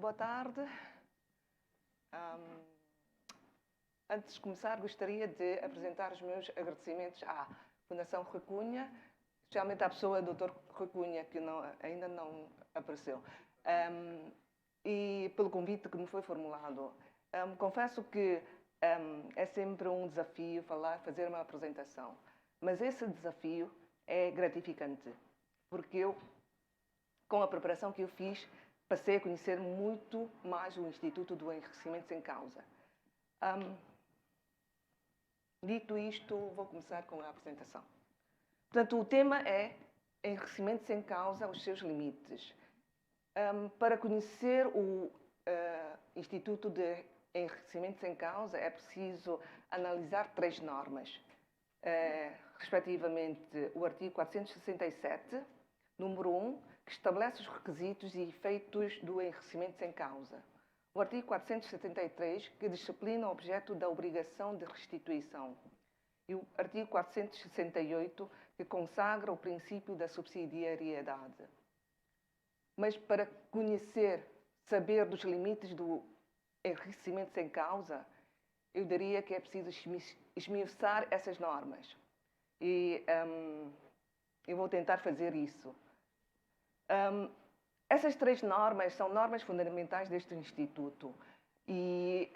Boa tarde. Antes de começar, gostaria de apresentar os meus agradecimentos à Fundação Rui Cunha, especialmente à pessoa Dr. Rui Cunha, que ainda não apareceu, e pelo convite que me foi formulado. Confesso que é sempre um desafio fazer uma apresentação, mas esse desafio é gratificante, porque eu, com a preparação que eu fiz, passei a conhecer muito mais o Instituto do Enriquecimento Sem Causa. Dito isto, vou começar com a apresentação. Portanto, o tema é Enriquecimento Sem Causa, os seus limites. Para conhecer o Instituto de Enriquecimento Sem Causa, é preciso analisar 3 normas. Respectivamente, o artigo 467, número 1, que estabelece os requisitos e efeitos do enriquecimento sem causa. O artigo 473, que disciplina o objeto da obrigação de restituição. E o artigo 468, que consagra o princípio da subsidiariedade. Mas para saber dos limites do enriquecimento sem causa, eu diria que é preciso esmiuçar essas normas. E eu vou tentar fazer isso. Essas 3 normas são normas fundamentais deste Instituto e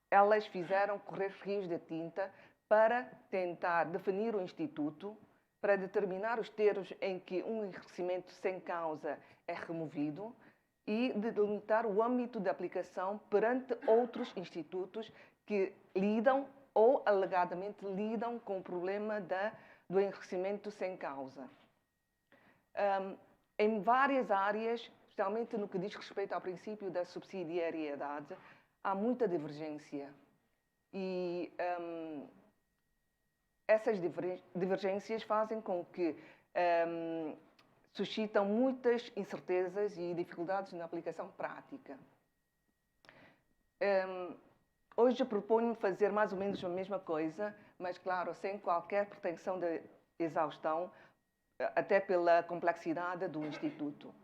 elas fizeram correr rios de tinta para tentar definir o Instituto, para determinar os termos em que um enriquecimento sem causa é removido e de delimitar o âmbito de aplicação perante outros institutos que lidam ou alegadamente lidam com o problema do enriquecimento sem causa. Em várias áreas, especialmente no que diz respeito ao princípio da subsidiariedade, há muita divergência. E essas divergências fazem com que suscitam muitas incertezas e dificuldades na aplicação prática. Hoje proponho fazer mais ou menos a mesma coisa, mas, claro, sem qualquer pretensão de exaustão, até pela complexidade do Instituto.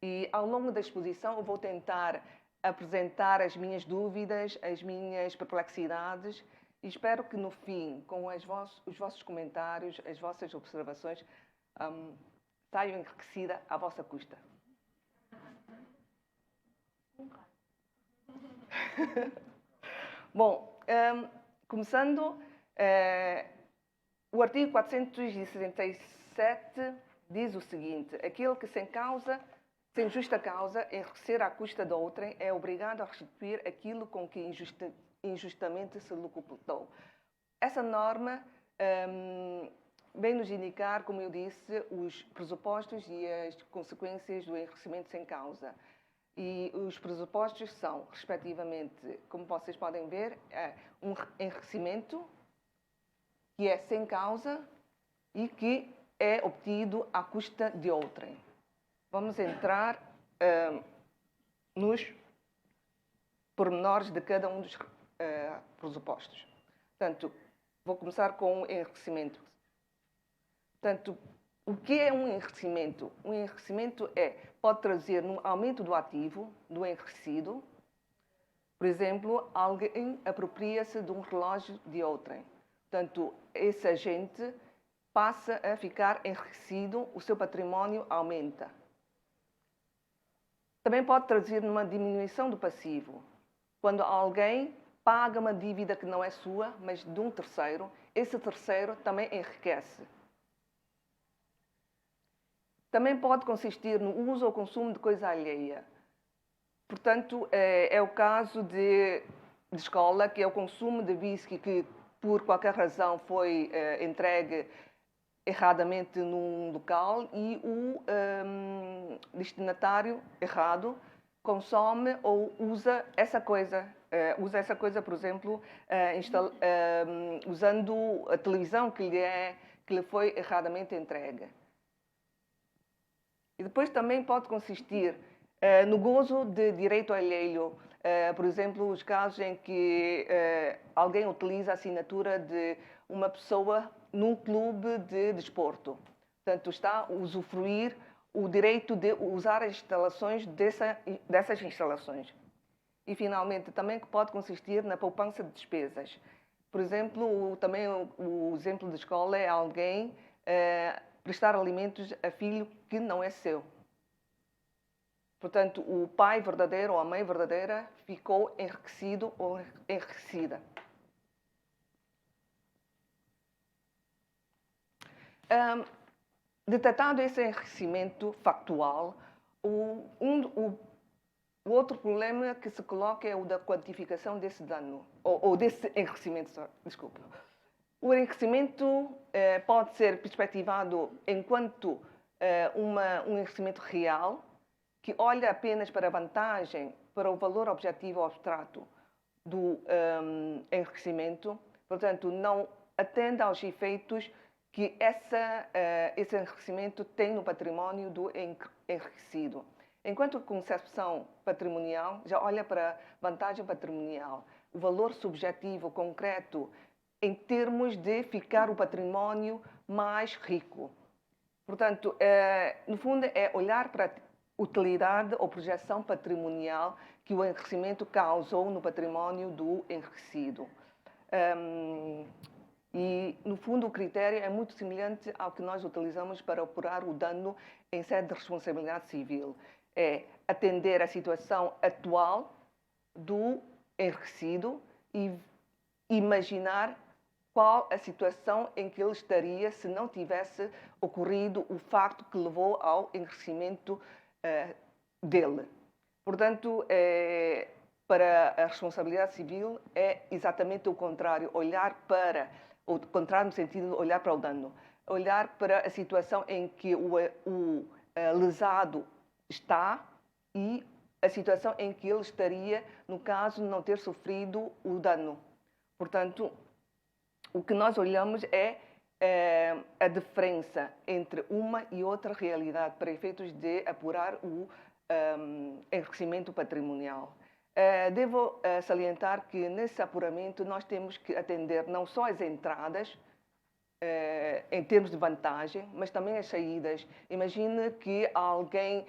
E, ao longo da exposição, eu vou tentar apresentar as minhas dúvidas, as minhas perplexidades, e espero que, no fim, com os vossos comentários, as vossas observações, saiam enriquecida à vossa custa. Bom, começando... O artigo 467 diz o seguinte: aquele que sem justa causa, enriquecer à custa de outrem, é obrigado a restituir aquilo com que injustamente se lhe completou. Essa norma vem nos indicar, como eu disse, os pressupostos e as consequências do enriquecimento sem causa. E os pressupostos são, respectivamente, como vocês podem ver, um enriquecimento que é sem causa e que é obtido à custa de outrem. Vamos entrar nos pormenores de cada um dos pressupostos. Portanto, vou começar com o enriquecimento. Portanto, o que é um enriquecimento? Um enriquecimento pode trazer um aumento do ativo, do enriquecido. Por exemplo, alguém apropria-se de um relógio de outrem. Portanto, esse agente passa a ficar enriquecido, o seu património aumenta. Também pode trazer uma diminuição do passivo. Quando alguém paga uma dívida que não é sua, mas de um terceiro, esse terceiro também enriquece. Também pode consistir no uso ou consumo de coisa alheia. Portanto, é o caso de escola, que é o consumo de whisky que, por qualquer razão, foi entregue erradamente num local e o destinatário errado consome ou usa essa coisa. Por exemplo, usando a televisão que lhe foi erradamente entregue. E depois também pode consistir no gozo de direito alheio. Por exemplo, os casos em que alguém utiliza a assinatura de uma pessoa num clube de desporto. Portanto, está a usufruir o direito de usar as instalações dessas instalações. E, finalmente, também que pode consistir na poupança de despesas. Por exemplo, também o exemplo de escola é alguém prestar alimentos a filho que não é seu. Portanto, o pai verdadeiro ou a mãe verdadeira ficou enriquecido ou enriquecida. Detectado esse enriquecimento factual, o outro problema que se coloca é o da quantificação desse dano, ou desse enriquecimento, desculpa. O enriquecimento pode ser perspectivado enquanto um enriquecimento real, que olha apenas para a vantagem, para o valor objetivo ou abstrato do enriquecimento, portanto, não atende aos efeitos que esse enriquecimento tem no património do enriquecido. Enquanto a concepção patrimonial já olha para a vantagem patrimonial, o valor subjetivo concreto em termos de ficar o património mais rico. Portanto, no fundo, é olhar para a utilidade ou projeção patrimonial que o enriquecimento causou no património do enriquecido. E, no fundo, o critério é muito semelhante ao que nós utilizamos para apurar o dano em sede de responsabilidade civil. É atender à situação atual do enriquecido e imaginar qual a situação em que ele estaria se não tivesse ocorrido o facto que levou ao enriquecimento dele. Portanto, para a responsabilidade civil é exatamente o contrário, o contrário no sentido de olhar para o dano, olhar para a situação em que o lesado está e a situação em que ele estaria no caso de não ter sofrido o dano. Portanto, o que nós olhamos é a diferença entre uma e outra realidade para efeitos de apurar o enriquecimento patrimonial. Devo salientar que nesse apuramento nós temos que atender não só as entradas, em termos de vantagem, mas também as saídas. Imagine que alguém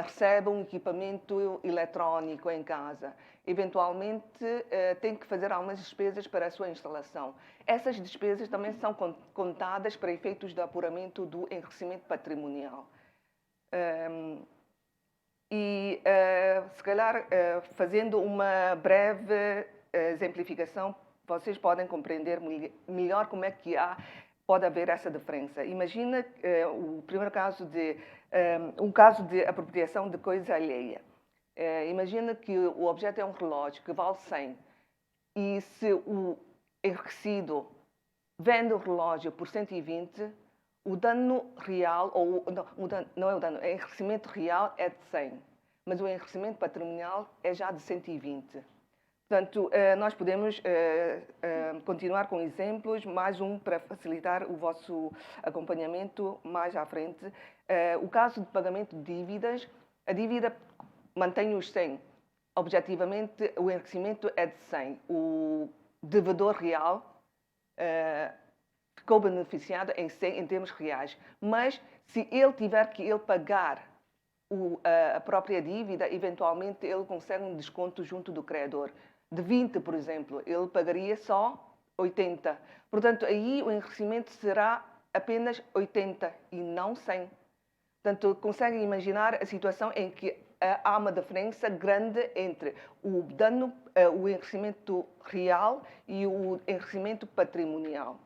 recebe um equipamento eletrónico em casa. Eventualmente tem que fazer algumas despesas para a sua instalação. Essas despesas também são contadas para efeitos de apuramento do enriquecimento patrimonial. Se calhar, fazendo uma breve exemplificação, vocês podem compreender melhor como é que pode haver essa diferença. Imagina o primeiro caso um caso de apropriação de coisa alheia. Imagina que o objeto é um relógio que vale 100 e se o enriquecido vende o relógio por 120, o dano real, não é o dano, o enriquecimento real é de 100, mas o enriquecimento patrimonial é já de 120. Portanto, nós podemos continuar com exemplos, mais um para facilitar o vosso acompanhamento mais à frente. O caso de pagamento de dívidas, a dívida mantém os 100. Objetivamente, o enriquecimento é de 100. O devedor real ficou beneficiado em 100 em termos reais. Mas, se ele tiver que pagar a própria dívida, eventualmente ele consegue um desconto junto do credor. De 20, por exemplo, ele pagaria só 80. Portanto, aí o enriquecimento será apenas 80 e não 100. Portanto, conseguem imaginar a situação em que há uma diferença grande entre o enriquecimento real e o enriquecimento patrimonial.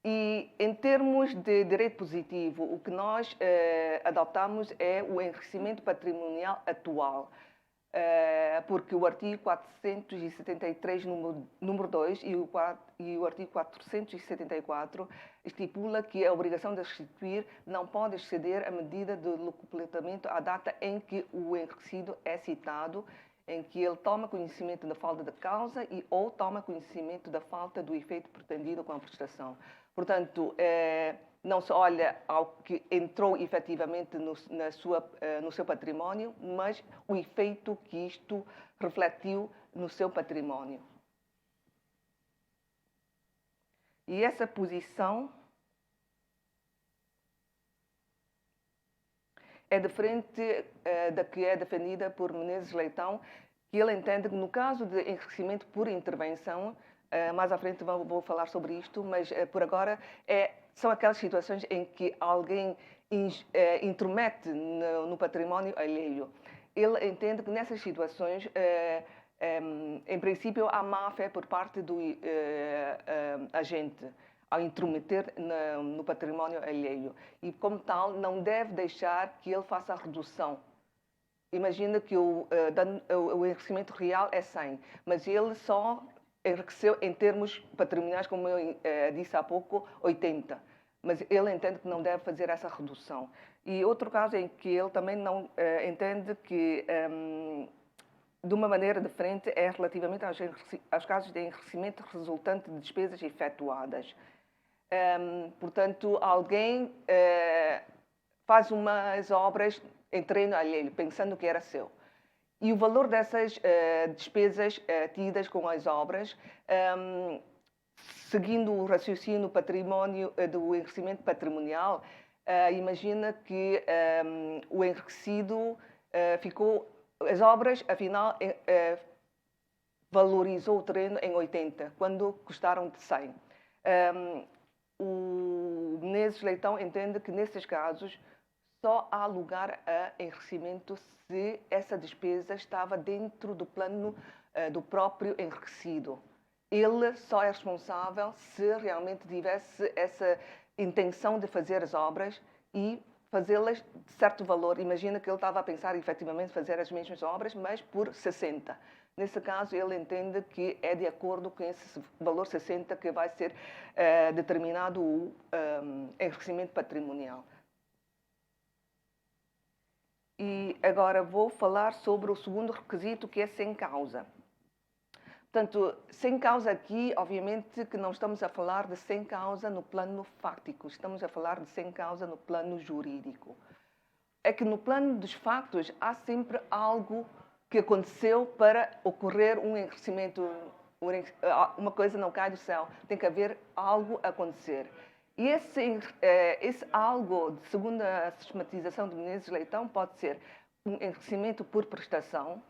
E, em termos de direito positivo, o que nós adotamos é o enriquecimento patrimonial atual, porque o artigo 473, número 2, e o artigo 474 estipula que a obrigação de restituir não pode exceder a medida de locupletamento à data em que o enriquecido é citado, em que ele toma conhecimento da falta da causa ou toma conhecimento da falta do efeito pretendido com a prestação. Portanto, não se olha ao que entrou efetivamente no seu património, mas o efeito que isto refletiu no seu património. E essa posição é diferente da que é defendida por Menezes Leitão, que ele entende que no caso de enriquecimento por intervenção, mais à frente vou falar sobre isto, mas por agora são aquelas situações em que alguém intromete no património alheio. Ele entende que nessas situações, em princípio, há má-fé por parte do agente ao intrometer no património alheio. E, como tal, não deve deixar que ele faça a redução. Imagina que o enriquecimento real é 100, mas ele só enriqueceu em termos patrimoniais, como eu disse há pouco, 80. Mas ele entende que não deve fazer essa redução. E outro caso em que ele também não entende que, de uma maneira diferente, é relativamente aos casos de enriquecimento resultante de despesas efetuadas. Portanto, alguém faz umas obras em terreno alheio, pensando que era seu. E o valor dessas despesas tidas com as obras, seguindo o raciocínio património do enriquecimento patrimonial, imagina que o enriquecido ficou... As obras, afinal, valorizou o terreno em 80, quando custaram de 100. O Menezes Leitão entende que, nesses casos, só há lugar a enriquecimento se essa despesa estava dentro do plano do próprio enriquecido. Ele só é responsável se realmente tivesse essa intenção de fazer as obras e fazê-las de certo valor. Imagina que ele estava a pensar efetivamente fazer as mesmas obras, mas por 60. Nesse caso, ele entende que é de acordo com esse valor 60 que vai ser determinado o enriquecimento patrimonial. E agora vou falar sobre o segundo requisito, que é sem causa. Portanto, sem causa aqui, obviamente que não estamos a falar de sem causa no plano fático, estamos a falar de sem causa no plano jurídico. É que no plano dos factos há sempre algo que aconteceu para ocorrer um enriquecimento. Uma coisa não cai do céu, tem que haver algo a acontecer. E esse algo, segundo a sistematização de Menezes Leitão, pode ser um enriquecimento por prestação,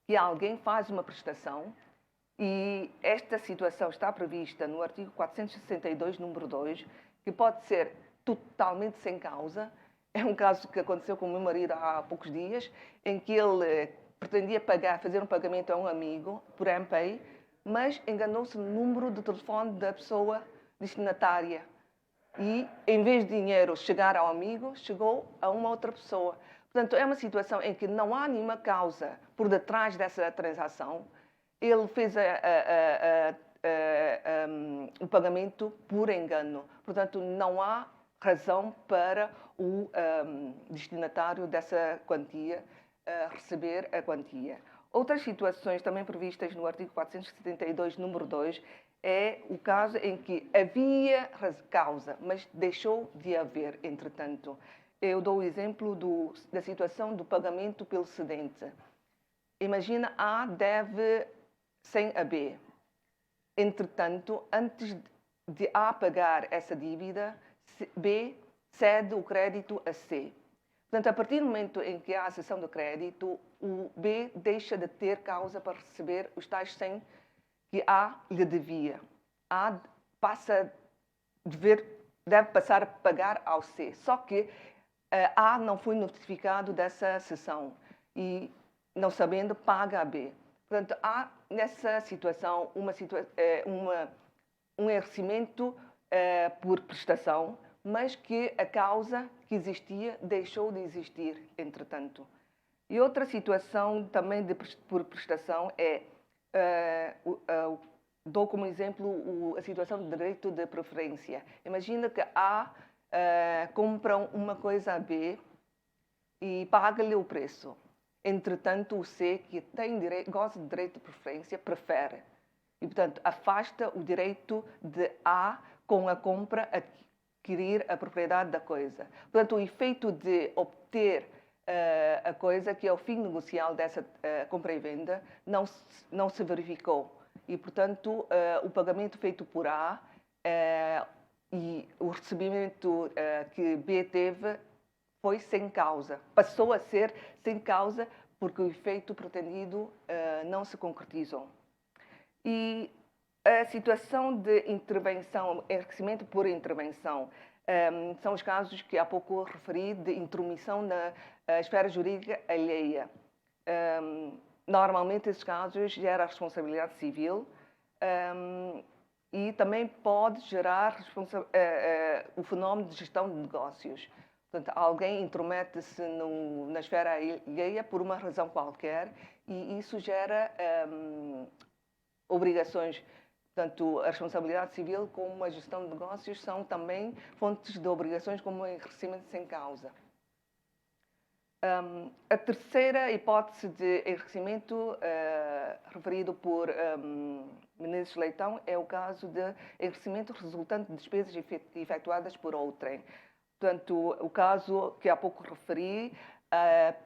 que alguém faz uma prestação, e esta situação está prevista no artigo 462, número 2, que pode ser totalmente sem causa. É um caso que aconteceu com o meu marido há poucos dias, em que ele pretendia fazer um pagamento a um amigo por MPay, mas enganou-se no número de telefone da pessoa destinatária. E, em vez de dinheiro chegar ao amigo, chegou a uma outra pessoa. Portanto, é uma situação em que não há nenhuma causa por detrás dessa transação. Ele fez o pagamento por engano. Portanto, não há razão para o destinatário dessa quantia receber a quantia. Outras situações também previstas no artigo 472, número 2, é o caso em que havia causa, mas deixou de haver, entretanto. Eu dou o exemplo da situação do pagamento pelo cedente. Imagina, A deve 100 a B. Entretanto, antes de A pagar essa dívida, B cede o crédito a C. Portanto, a partir do momento em que há a cessão do crédito, o B deixa de ter causa para receber os tais 100 que A lhe devia. A deve passar a pagar ao C. Só que A não foi notificado dessa cessão e, não sabendo, paga a B. Portanto, há nessa situação um enriquecimento por prestação, mas que a causa que existia deixou de existir, entretanto. E outra situação também por prestação é, dou como exemplo a situação de direito de preferência. Imagina que A compra uma coisa a B e paga-lhe o preço. Entretanto, o C, que goza de direito de preferência, prefere. E, portanto, afasta o direito de A com a compra adquirir a propriedade da coisa. Portanto, o efeito de obter a coisa, que é o fim negocial dessa compra e venda, não se verificou. E, portanto, o pagamento feito por A e o recebimento que B teve foi sem causa. Passou a ser sem causa porque o efeito pretendido não se concretizou. E a situação de intervenção, enriquecimento por intervenção, são os casos que há pouco referi de intromissão na esfera jurídica alheia. Normalmente, esses casos geram responsabilidade civil e também pode gerar o fenómeno de gestão de negócios. Portanto, alguém intromete-se na esfera alheia por uma razão qualquer e isso gera obrigações. Portanto, a responsabilidade civil como a gestão de negócios são também fontes de obrigações como o enriquecimento sem causa. A terceira hipótese de enriquecimento referido por Menezes Leitão é o caso de enriquecimento resultante de despesas efetuadas por outrem. Portanto, o caso que há pouco referi,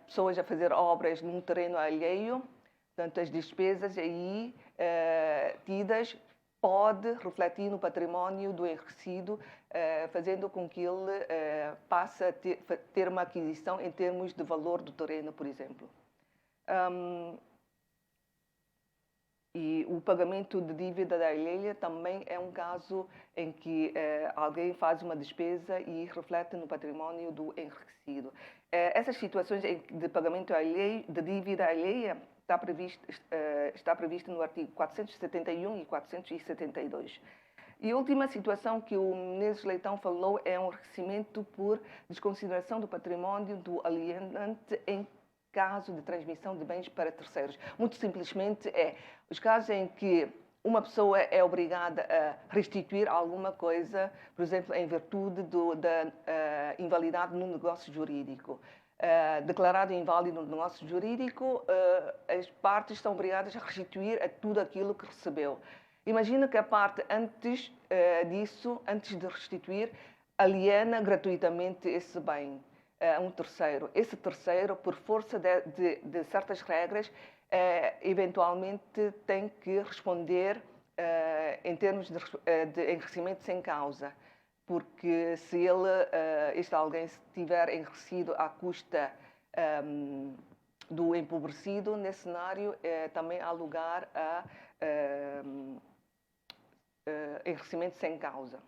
pessoas a fazer obras num terreno alheio, portanto, as despesas aí tidas pode refletir no património do enriquecido, fazendo com que ele passe a ter uma aquisição em termos de valor do terreno, por exemplo. E o pagamento de dívida da alheia também é um caso em que alguém faz uma despesa e reflete no património do enriquecido. Essas situações de pagamento alheio, de dívida alheia está prevista no artigo 471 e 472. E a última situação que o Menezes Leitão falou é um enriquecimento por desconsideração do património do alienante em caso de transmissão de bens para terceiros. Muito simplesmente os casos em que uma pessoa é obrigada a restituir alguma coisa, por exemplo, em virtude da invalidade no negócio jurídico. Declarado inválido no negócio jurídico, as partes são obrigadas a restituir a tudo aquilo que recebeu. Imagina que a parte antes disso, antes de restituir, aliena gratuitamente esse bem a um terceiro. Esse terceiro, por força de certas regras, eventualmente tem que responder em termos de enriquecimento sem causa. Porque se este alguém tiver enriquecido à custa do empobrecido, nesse cenário também há lugar a enriquecimento sem causa.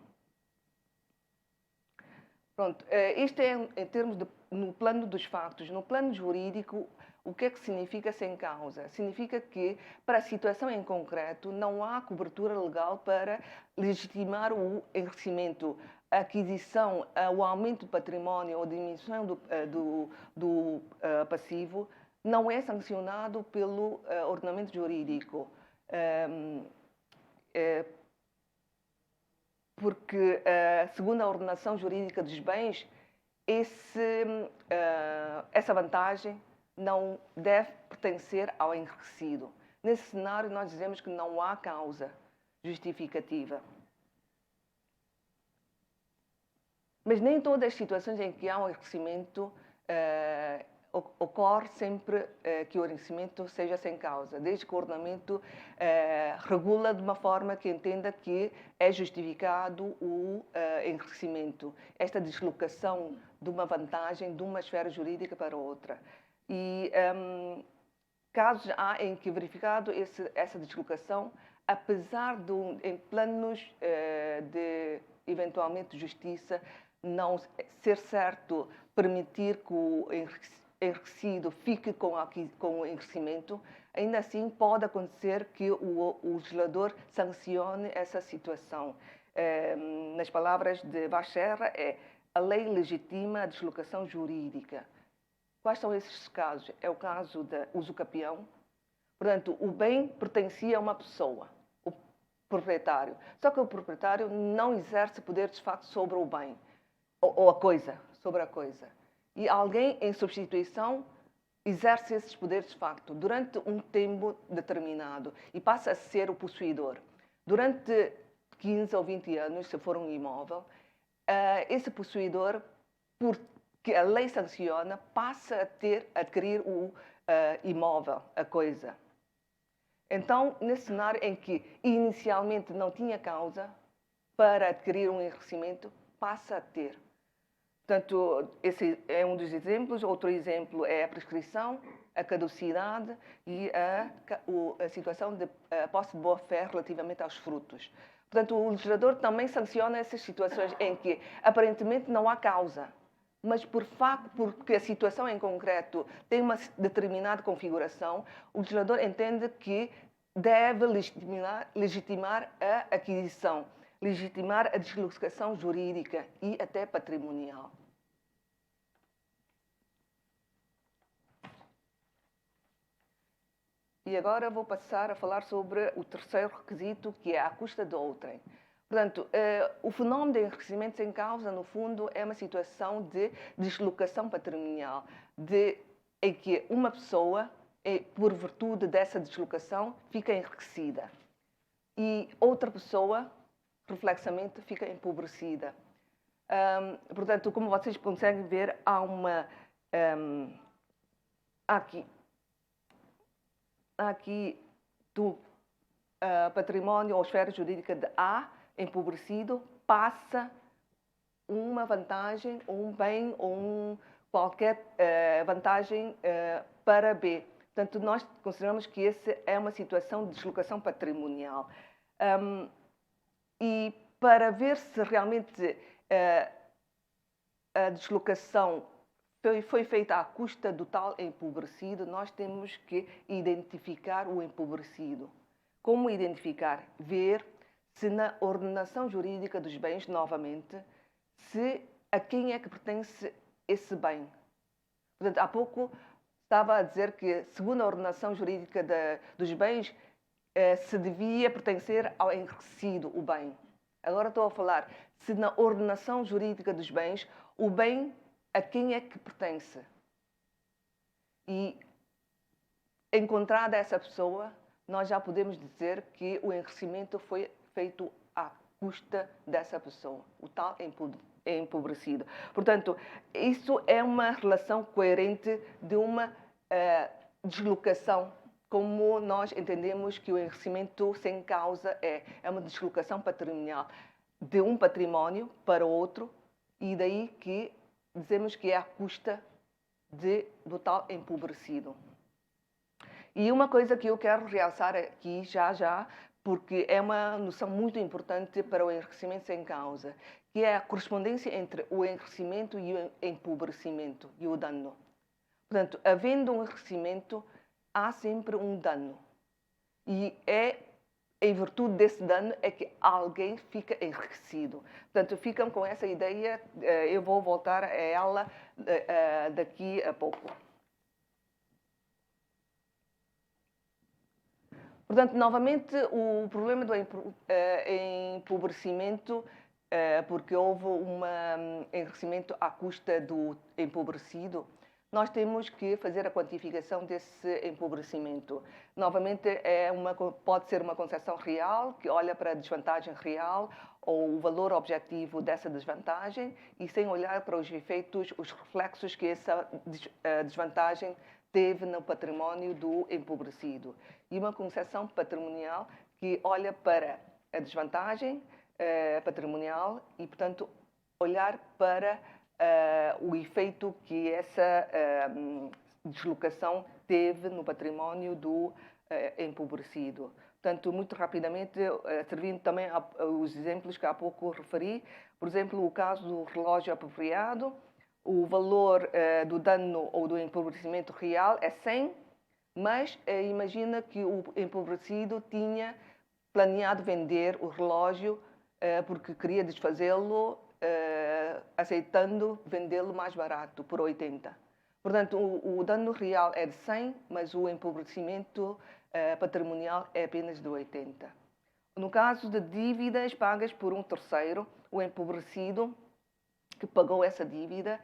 Pronto, isto é em termos no plano dos factos. No plano jurídico, o que é que significa sem causa? Significa que, para a situação em concreto, não há cobertura legal para legitimar o enriquecimento, a aquisição, o aumento do património ou a diminuição do passivo, não é sancionado pelo ordenamento jurídico. Porque, segundo a ordenação jurídica dos bens, essa vantagem não deve pertencer ao enriquecido. Nesse cenário, nós dizemos que não há causa justificativa. Mas nem todas as situações em que há um enriquecimento ocorre sempre que o enriquecimento seja sem causa, desde que o ordenamento regula de uma forma que entenda que é justificado o enriquecimento, esta deslocação de uma vantagem de uma esfera jurídica para outra. E casos há em que, verificado essa deslocação, apesar de, em planos de, eventualmente, justiça, não ser certo permitir que o enriquecido fique com o enriquecimento, ainda assim pode acontecer que o legislador sancione essa situação. Nas palavras de Vaz Serra, a lei legitima a deslocação jurídica. Quais são esses casos? É o caso da usucapião. Portanto, o bem pertencia a uma pessoa, o proprietário. Só que o proprietário não exerce poder de facto sobre o bem, ou a coisa, sobre a coisa. E alguém, em substituição, exerce esses poderes de facto durante um tempo determinado e passa a ser o possuidor. Durante 15 ou 20 anos, se for um imóvel, esse possuidor, porque a lei sanciona, passa a adquirir o imóvel, a coisa. Então, nesse cenário em que inicialmente não tinha causa para adquirir um enriquecimento, passa a ter. Portanto, esse é um dos exemplos. Outro exemplo é a prescrição, a caducidade e a situação de posse de boa-fé relativamente aos frutos. Portanto, o legislador também sanciona essas situações em que aparentemente não há causa, mas porque a situação em concreto tem uma determinada configuração, o legislador entende que deve legitimar a aquisição, legitimar a deslocação jurídica e até patrimonial. E agora vou passar a falar sobre o terceiro requisito, que é a custa de outrem. Portanto, o fenómeno de enriquecimento sem causa, no fundo, é uma situação de deslocação patrimonial, em que uma pessoa, por virtude dessa deslocação, fica enriquecida. E outra pessoa, reflexamente, fica empobrecida. Portanto, como vocês conseguem ver, há uma... Aqui do património ou esfera jurídica de A, empobrecido, passa uma vantagem, um bem ou qualquer vantagem para B. Portanto, nós consideramos que essa é uma situação de deslocação patrimonial. E para ver se realmente a deslocação foi feita à custa do tal empobrecido, nós temos que identificar o empobrecido. Como identificar? Ver se na ordenação jurídica dos bens, novamente, se a quem é que pertence esse bem. Portanto, há pouco estava a dizer que, segundo a ordenação jurídica dos bens, se devia pertencer ao enriquecido o bem. Agora estou a falar se na ordenação jurídica dos bens, o bem a quem é que pertence. E, encontrada essa pessoa, nós já podemos dizer que o enriquecimento foi feito à custa dessa pessoa, o tal empobrecido. Portanto, isso é uma relação coerente de uma deslocação, como nós entendemos que o enriquecimento sem causa é uma deslocação patrimonial de um património para outro, e daí que dizemos que é à custa do tal empobrecido. E uma coisa que eu quero realçar aqui já, porque é uma noção muito importante para o enriquecimento sem causa, que é a correspondência entre o enriquecimento e o empobrecimento e o dano. Portanto, havendo um enriquecimento, há sempre um dano. E em virtude desse dano é que alguém fica enriquecido. Portanto, ficam com essa ideia, eu vou voltar a ela daqui a pouco. Portanto, novamente, o problema do empobrecimento, porque houve um enriquecimento à custa do empobrecido, nós temos que fazer a quantificação desse empobrecimento. Novamente, pode ser uma concepção real, que olha para a desvantagem real ou o valor objetivo dessa desvantagem, e sem olhar para os efeitos, os reflexos que essa desvantagem teve no património do empobrecido. E uma concepção patrimonial que olha para a desvantagem patrimonial e, portanto, olhar para o efeito que essa deslocação teve no património do empobrecido. Portanto, muito rapidamente, servindo também aos exemplos que há pouco referi, por exemplo, o caso do relógio apropriado, o valor do dano ou do empobrecimento real é 100, mas imagina que o empobrecido tinha planeado vender o relógio porque queria desfazê-lo, aceitando vendê-lo mais barato, por 80. Portanto, o dano real é de 100, mas o empobrecimento patrimonial é apenas de 80. No caso de dívidas pagas por um terceiro, o empobrecido que pagou essa dívida,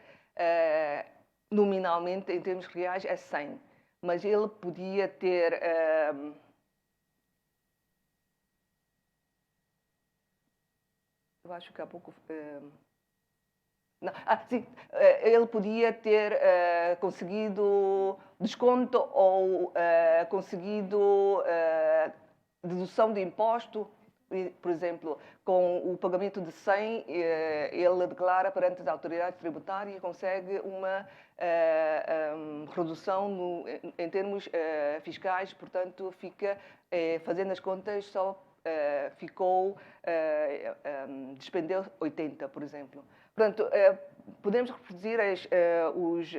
nominalmente, em termos reais, é 100. Mas ele podia ter... eu acho que há pouco... não, sim, ele podia ter conseguido desconto ou conseguido dedução de imposto Por exemplo, com o pagamento de 100, ele declara perante as autoridades tributárias e consegue uma redução em termos fiscais, portanto, fica, fazendo as contas, só despendeu 80, por exemplo. Portanto, podemos reproduzir os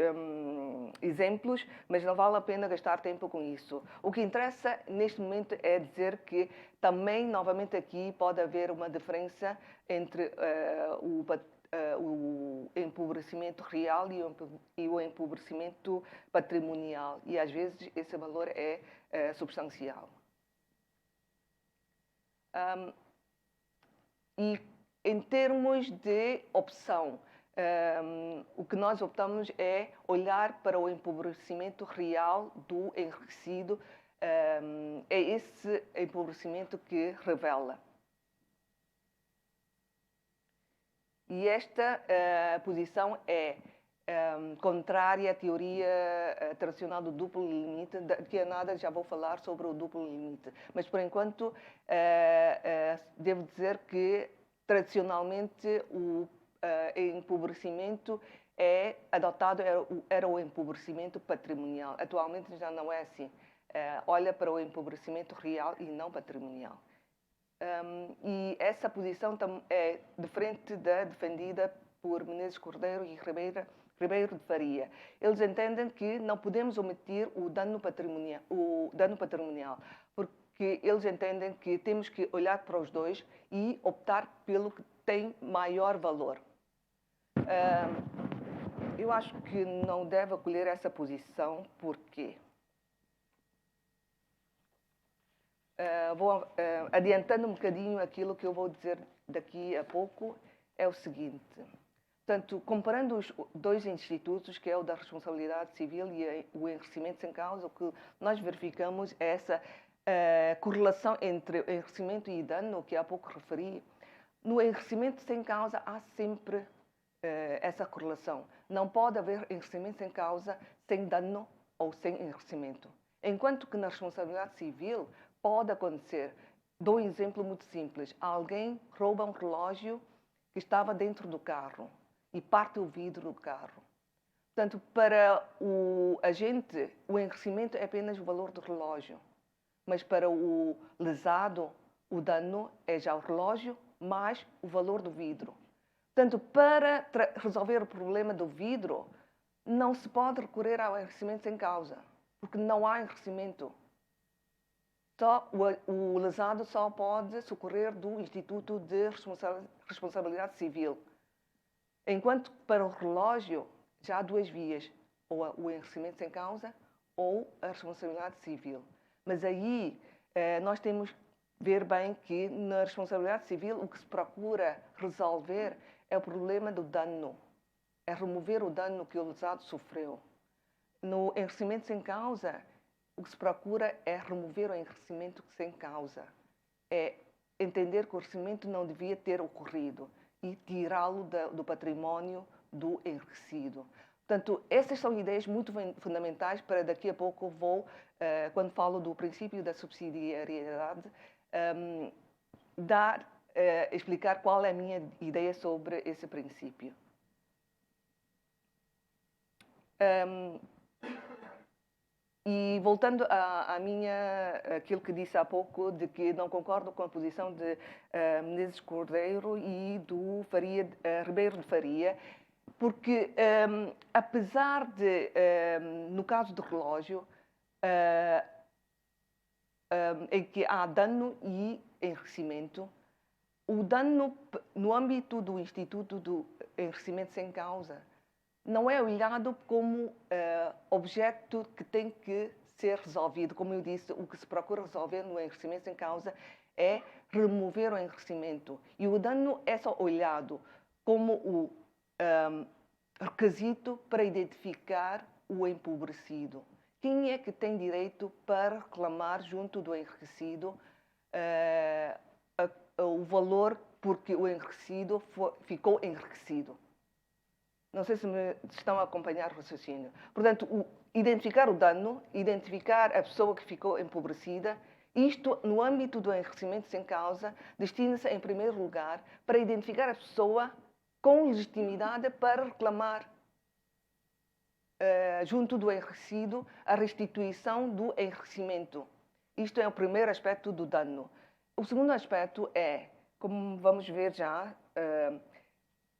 exemplos, mas não vale a pena gastar tempo com isso. O que interessa neste momento é dizer que também, novamente aqui, pode haver uma diferença entre o empobrecimento real e o empobrecimento patrimonial. E, às vezes, esse valor é substancial. E, em termos de opção, o que nós optamos é olhar para o empobrecimento real do enriquecido. É esse empobrecimento que revela. E esta posição é contrária à teoria tradicional do duplo limite. Daqui a nada já vou falar sobre o duplo limite. Mas, por enquanto, devo dizer que, tradicionalmente, o empobrecimento adotado era o empobrecimento patrimonial. Atualmente já não é assim. Olha para o empobrecimento real e não patrimonial. E essa posição é diferente da defendida por Menezes Cordeiro e Ribeiro de Faria. Eles entendem que não podemos omitir o dano patrimonial, porque eles entendem que temos que olhar para os dois e optar pelo que tem maior valor. Eu acho que não deve acolher essa posição, porque vou adiantando um bocadinho aquilo que eu vou dizer daqui a pouco, é o seguinte. Portanto, comparando os dois institutos, que é o da responsabilidade civil e o enriquecimento sem causa, o que nós verificamos é essa correlação entre enriquecimento e dano, que há pouco referi. No enriquecimento sem causa há sempre essa correlação. Não pode haver enriquecimento sem causa sem dano ou sem enriquecimento. Enquanto que na responsabilidade civil pode acontecer. Dou um exemplo muito simples. Alguém rouba um relógio que estava dentro do carro e parte o vidro do carro. Portanto, para o agente, o enriquecimento é apenas o valor do relógio. Mas para o lesado, o dano é já o relógio mais o valor do vidro. Portanto, para resolver o problema do vidro, não se pode recorrer ao enriquecimento sem causa, porque não há enriquecimento. O lesado só pode socorrer do Instituto de Responsabilidade Civil. Enquanto para o relógio já há duas vias, ou o enriquecimento sem causa ou a responsabilidade civil. Mas aí nós temos que ver bem que na responsabilidade civil o que se procura resolver é o problema do dano. É remover o dano que o lesado sofreu. No enriquecimento sem causa, o que se procura é remover o enriquecimento sem causa. É entender que o enriquecimento não devia ter ocorrido e tirá-lo do património do enriquecido. Portanto, essas são ideias muito fundamentais para daqui a pouco quando falo do princípio da subsidiariedade, explicar qual é a minha ideia sobre esse princípio. E voltando àquilo que disse há pouco, de que não concordo com a posição de Menezes Cordeiro e do Ribeiro de Faria, porque, apesar de, no caso do relógio, em que há dano e enriquecimento, o dano no âmbito do Instituto do Enriquecimento sem Causa não é olhado como objeto que tem que ser resolvido. Como eu disse, o que se procura resolver no enriquecimento sem causa é remover o enriquecimento. E o dano é só olhado como o requisito para identificar o empobrecido. Quem é que tem direito para reclamar junto do enriquecido o valor porque o enriquecido ficou enriquecido? Não sei se me estão a acompanhar o raciocínio. Portanto, identificar o dano, identificar a pessoa que ficou empobrecida Isto, no âmbito do enriquecimento sem causa, destina-se, em primeiro lugar, para identificar a pessoa com legitimidade para reclamar, junto do enriquecido, a restituição do enriquecimento. Isto é o primeiro aspecto do dano. O segundo aspecto é, como vamos ver já,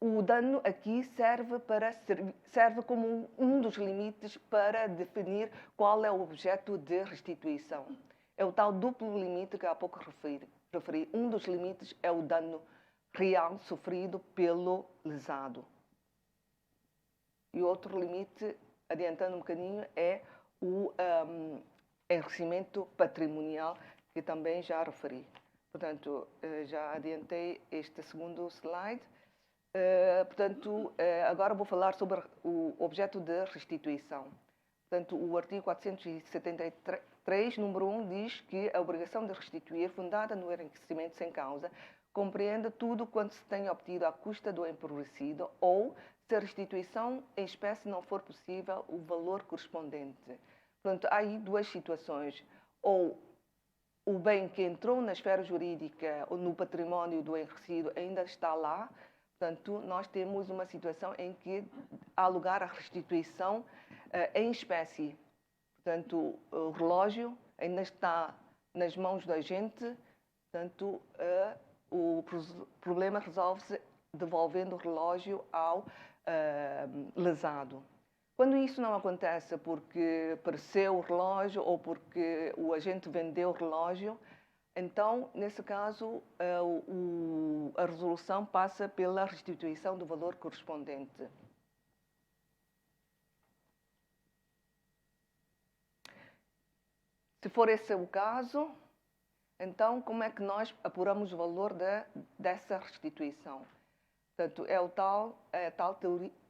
o dano aqui serve como um dos limites para definir qual é o objeto de restituição. É o tal duplo limite que há pouco referi. Um dos limites é o dano real sofrido pelo lesado. E o outro limite, adiantando um bocadinho, é o enriquecimento patrimonial, que também já referi. Portanto, já adiantei este segundo slide. Portanto, agora vou falar sobre o objeto de restituição. Portanto, o artigo 473, número 1, diz que a obrigação de restituir, fundada no enriquecimento sem causa, compreende tudo quanto se tenha obtido à custa do empobrecido ou, se a restituição em espécie não for possível, o valor correspondente. Portanto, há aí duas situações. Ou o bem que entrou na esfera jurídica ou no património do enriquecido ainda está lá. Portanto, nós temos uma situação em que há lugar à restituição em espécie. Portanto, o relógio ainda está nas mãos do agente, portanto, o problema resolve-se devolvendo o relógio ao lesado. Quando isso não acontece porque pereceu o relógio ou porque o agente vendeu o relógio, então, nesse caso, a resolução passa pela restituição do valor correspondente. Se for esse o caso, então como é que nós apuramos o valor dessa restituição? Portanto, é a tal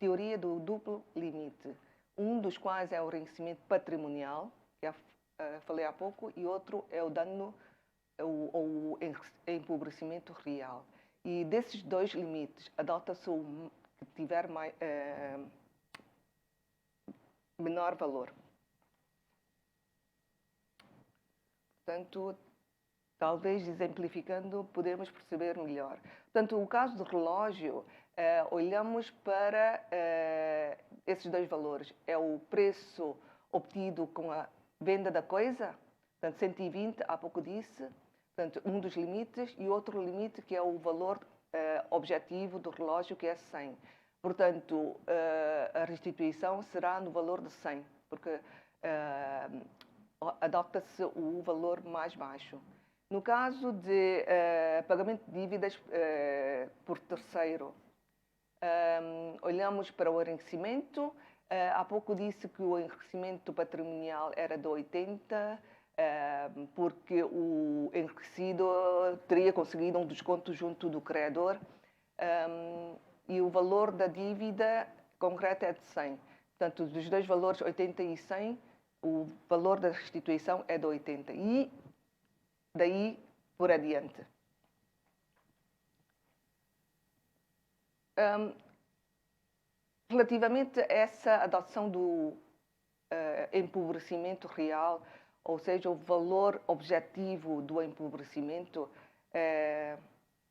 teoria do duplo limite, um dos quais é o enriquecimento patrimonial, que falei há pouco, e outro é o dano ou empobrecimento real. E desses dois limites, adota-se o que tiver menor valor. Portanto, talvez exemplificando, podemos perceber melhor. Portanto, o caso do relógio, olhamos para esses dois valores. É o preço obtido com a venda da coisa, portanto, 120, há pouco disse, portanto, um dos limites, e outro limite que é o valor objetivo do relógio, que é 100. Portanto, a restituição será no valor de 100, porque adopta-se o valor mais baixo. No caso de pagamento de dívidas por terceiro, olhamos para o enriquecimento. Há pouco disse que o enriquecimento patrimonial era de 80, porque o enriquecido teria conseguido um desconto junto do credor, e o valor da dívida concreta é de 100. Portanto, dos dois valores, 80 e 100, o valor da restituição é de 80. E daí por adiante. Relativamente a essa adoção do empobrecimento real, ou seja, o valor objetivo do empobrecimento,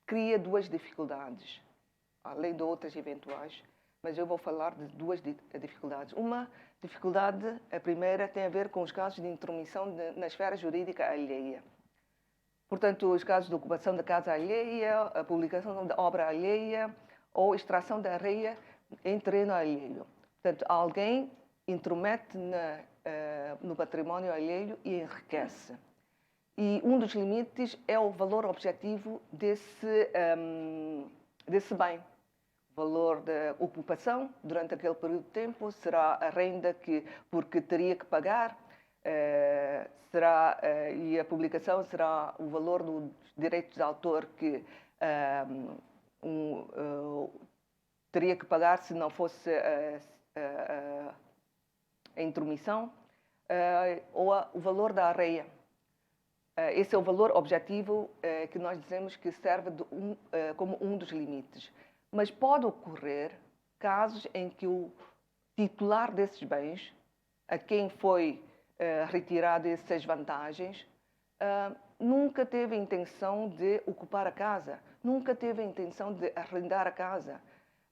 cria duas dificuldades, além de outras eventuais, mas eu vou falar de duas dificuldades. Uma dificuldade, a primeira, tem a ver com os casos de intromissão na esfera jurídica alheia. Portanto, os casos de ocupação da casa alheia, a publicação da obra alheia ou extração da areia em terreno alheio. Portanto, alguém intromete no património alheio e enriquece. E um dos limites é o valor objetivo desse bem. O valor da ocupação durante aquele período de tempo será a renda porque teria que pagar, e a publicação será o valor dos direitos de autor que teria que pagar se não fosse a intromissão, ou o valor da areia. Esse é o valor objetivo que nós dizemos que serve como um dos limites. Mas pode ocorrer casos em que o titular desses bens, a quem foi retirado essas vantagens, nunca teve a intenção de ocupar a casa, nunca teve a intenção de arrendar a casa,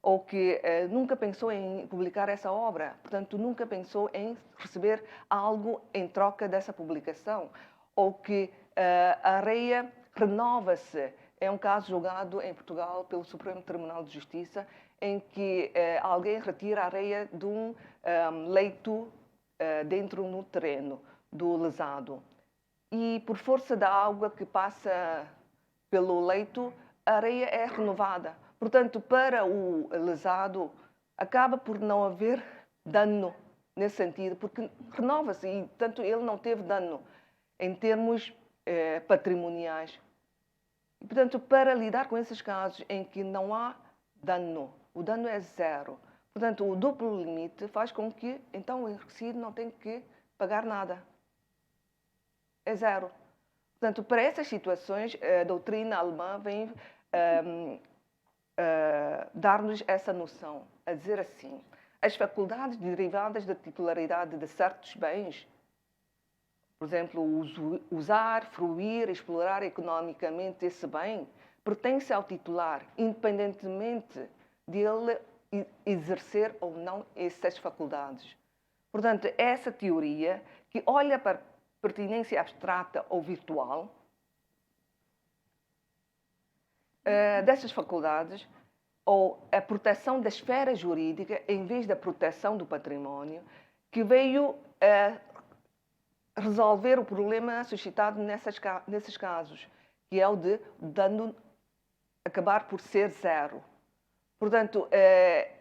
ou que nunca pensou em publicar essa obra, portanto, nunca pensou em receber algo em troca dessa publicação, ou que a areia renova-se. É um caso julgado em Portugal pelo Supremo Tribunal de Justiça, em que alguém retira a areia de um leito dentro no terreno do lesado. E por força da água que passa pelo leito, a areia é renovada. Portanto, para o lesado, acaba por não haver dano nesse sentido, porque renova-se e, portanto, ele não teve dano em termos patrimoniais. E, portanto, para lidar com esses casos em que não há dano, o dano é zero. Portanto, o duplo limite faz com que, então, o enriquecido não tenha que pagar nada. É zero. Portanto, para essas situações, a doutrina alemã vem dar-nos essa noção, a dizer assim, as faculdades derivadas da titularidade de certos bens, por exemplo, usar, fruir, explorar economicamente esse bem, pertence ao titular, independentemente de ele exercer ou não essas faculdades. Portanto, essa teoria que olha para a pertinência abstrata ou virtual dessas faculdades, ou a proteção da esfera jurídica em vez da proteção do património, que veio resolver o problema suscitado nesses casos, que é o de dano acabar por ser zero. Portanto,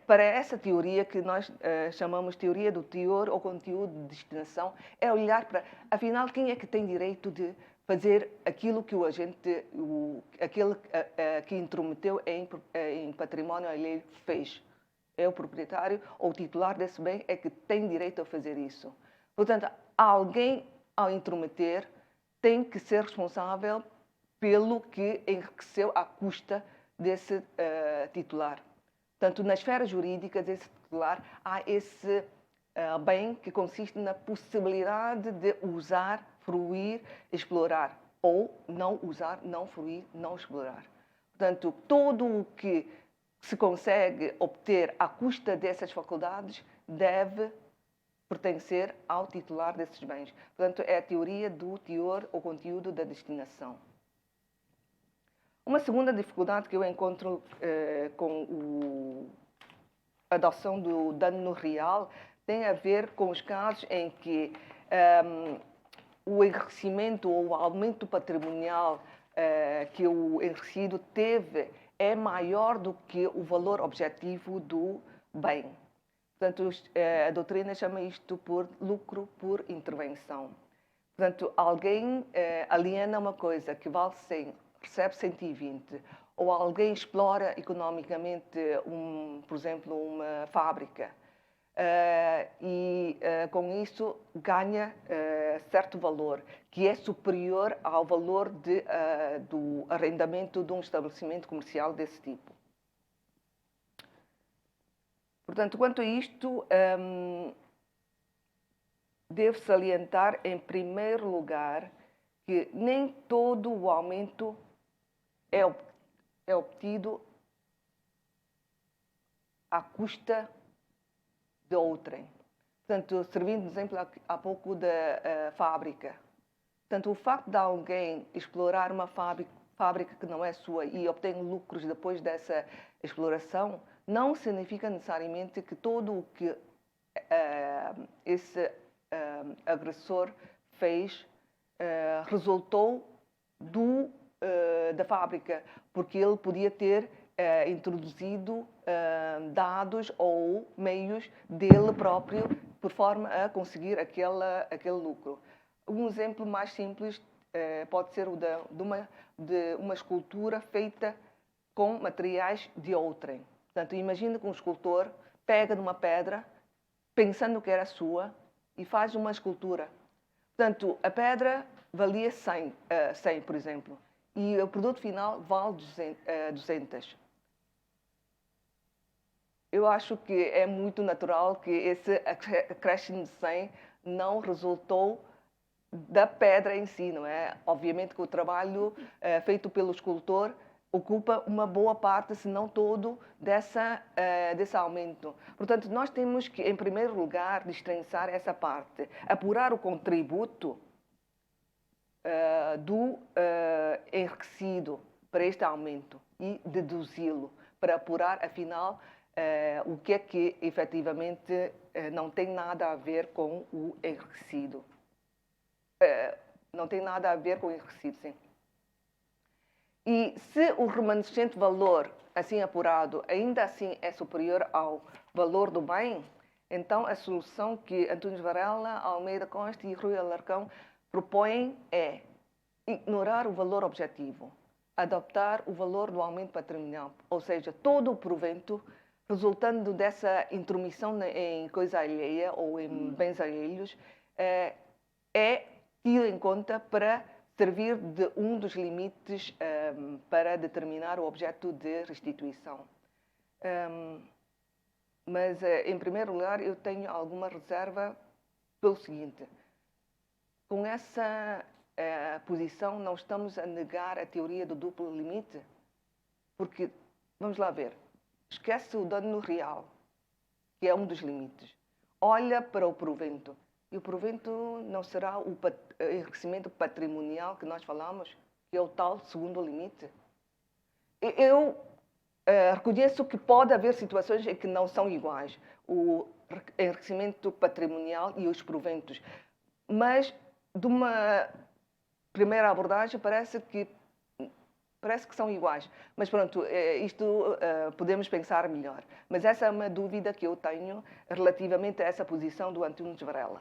para essa teoria que nós chamamos teoria do teor ou conteúdo de destinação, é olhar para, afinal, quem é que tem direito de fazer aquilo que o agente, aquele que intrometeu em património alheio fez. É o proprietário ou o titular desse bem é que tem direito a fazer isso. Portanto, alguém, ao intrometer, tem que ser responsável pelo que enriqueceu à custa desse titular. Portanto, na esfera jurídica desse titular, há esse bem que consiste na possibilidade de usar, fruir, explorar, ou não usar, não fruir, não explorar. Portanto, todo o que se consegue obter à custa dessas faculdades deve pertencer ao titular desses bens. Portanto, é a teoria do teor ou conteúdo da destinação. Uma segunda dificuldade que eu encontro com a adoção do dano real tem a ver com os casos em que o enriquecimento ou o aumento patrimonial que o enriquecido teve é maior do que o valor objetivo do bem. Portanto, a doutrina chama isto por lucro por intervenção. Portanto, alguém aliena uma coisa que vale 100, recebe 120, ou alguém explora economicamente, por exemplo, uma fábrica, e com isso ganha certo valor, que é superior ao valor do arrendamento de um estabelecimento comercial desse tipo. Portanto, quanto a isto, devo salientar, em primeiro lugar, que nem todo o aumento é obtido à custa de outrem. Portanto, servindo de exemplo há pouco da fábrica. Portanto, o facto de alguém explorar uma fábrica que não é sua e obter lucros depois dessa exploração, não significa necessariamente que todo o que esse agressor fez resultou da fábrica, porque ele podia ter introduzido dados ou meios dele próprio por forma a conseguir aquele lucro. Um exemplo mais simples pode ser o de uma escultura feita com materiais de outrem. Portanto, imagina que um escultor pega numa pedra, pensando que era sua, e faz uma escultura. Portanto, a pedra valia 100, por exemplo, e o produto final vale 200. Eu acho que é muito natural que esse acréscimo de 100 não resultou da pedra em si, não é? Obviamente que o trabalho feito pelo escultor ocupa uma boa parte, se não todo, desse aumento. Portanto, nós temos que, em primeiro lugar, destrinçar essa parte, apurar o contributo do enriquecido para este aumento e deduzi-lo, para apurar, afinal, o que é que efetivamente não tem nada a ver com o enriquecido. Não tem nada a ver com o enriquecido, sim. E se o remanescente valor, assim apurado, ainda assim é superior ao valor do bem, então a solução que Antunes Varela, Almeida Costa e Rui Alarcão propõem é ignorar o valor objetivo, adoptar o valor do aumento patrimonial, ou seja, todo o provento resultando dessa intromissão em coisa alheia ou em bens alheios é tido em conta para servir de um dos limites para determinar o objeto de restituição. Mas, em primeiro lugar, eu tenho alguma reserva pelo seguinte. Com essa posição, não estamos a negar a teoria do duplo limite? Porque, vamos lá ver, esquece o dano real, que é um dos limites. Olha para o provento. E o provento não será o enriquecimento patrimonial que nós falamos, que é o tal segundo limite? Eu reconheço que pode haver situações em que não são iguais, o enriquecimento patrimonial e os proventos. Mas, de uma primeira abordagem, parece que são iguais. Mas pronto, isto podemos pensar melhor. Mas essa é uma dúvida que eu tenho relativamente a essa posição do Antunes Varela.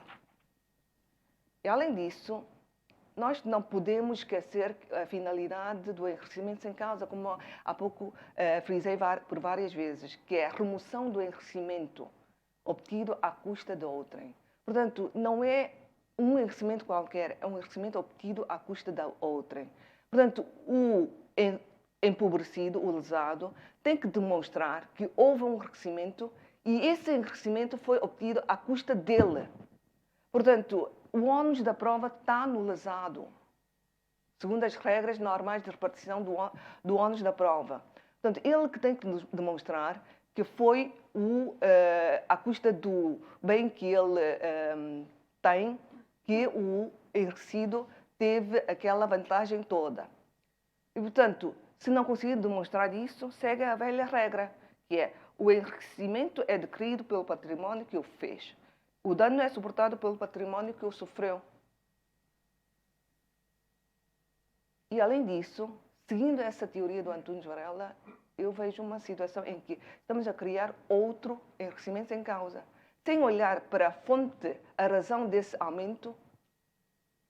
E além disso, nós não podemos esquecer a finalidade do enriquecimento sem causa, como há pouco frisei por várias vezes, que é a remoção do enriquecimento obtido à custa de outrem. Portanto, não é um enriquecimento qualquer, é um enriquecimento obtido à custa da outrem. Portanto, o empobrecido, o lesado, tem que demonstrar que houve um enriquecimento e esse enriquecimento foi obtido à custa dele. Portanto, o ônus da prova está no lesado, segundo as regras normais de repartição do ônus da prova. Portanto, ele que tem que demonstrar que foi à custa do bem que ele tem, que o enriquecido teve aquela vantagem toda. E, portanto, se não conseguir demonstrar isso, segue a velha regra, que é o enriquecimento é adquirido pelo património que o fez. O dano é suportado pelo património que o sofreu. E, além disso, seguindo essa teoria do Antunes Varela, eu vejo uma situação em que estamos a criar outro enriquecimento sem causa. Sem olhar para a fonte, a razão desse aumento,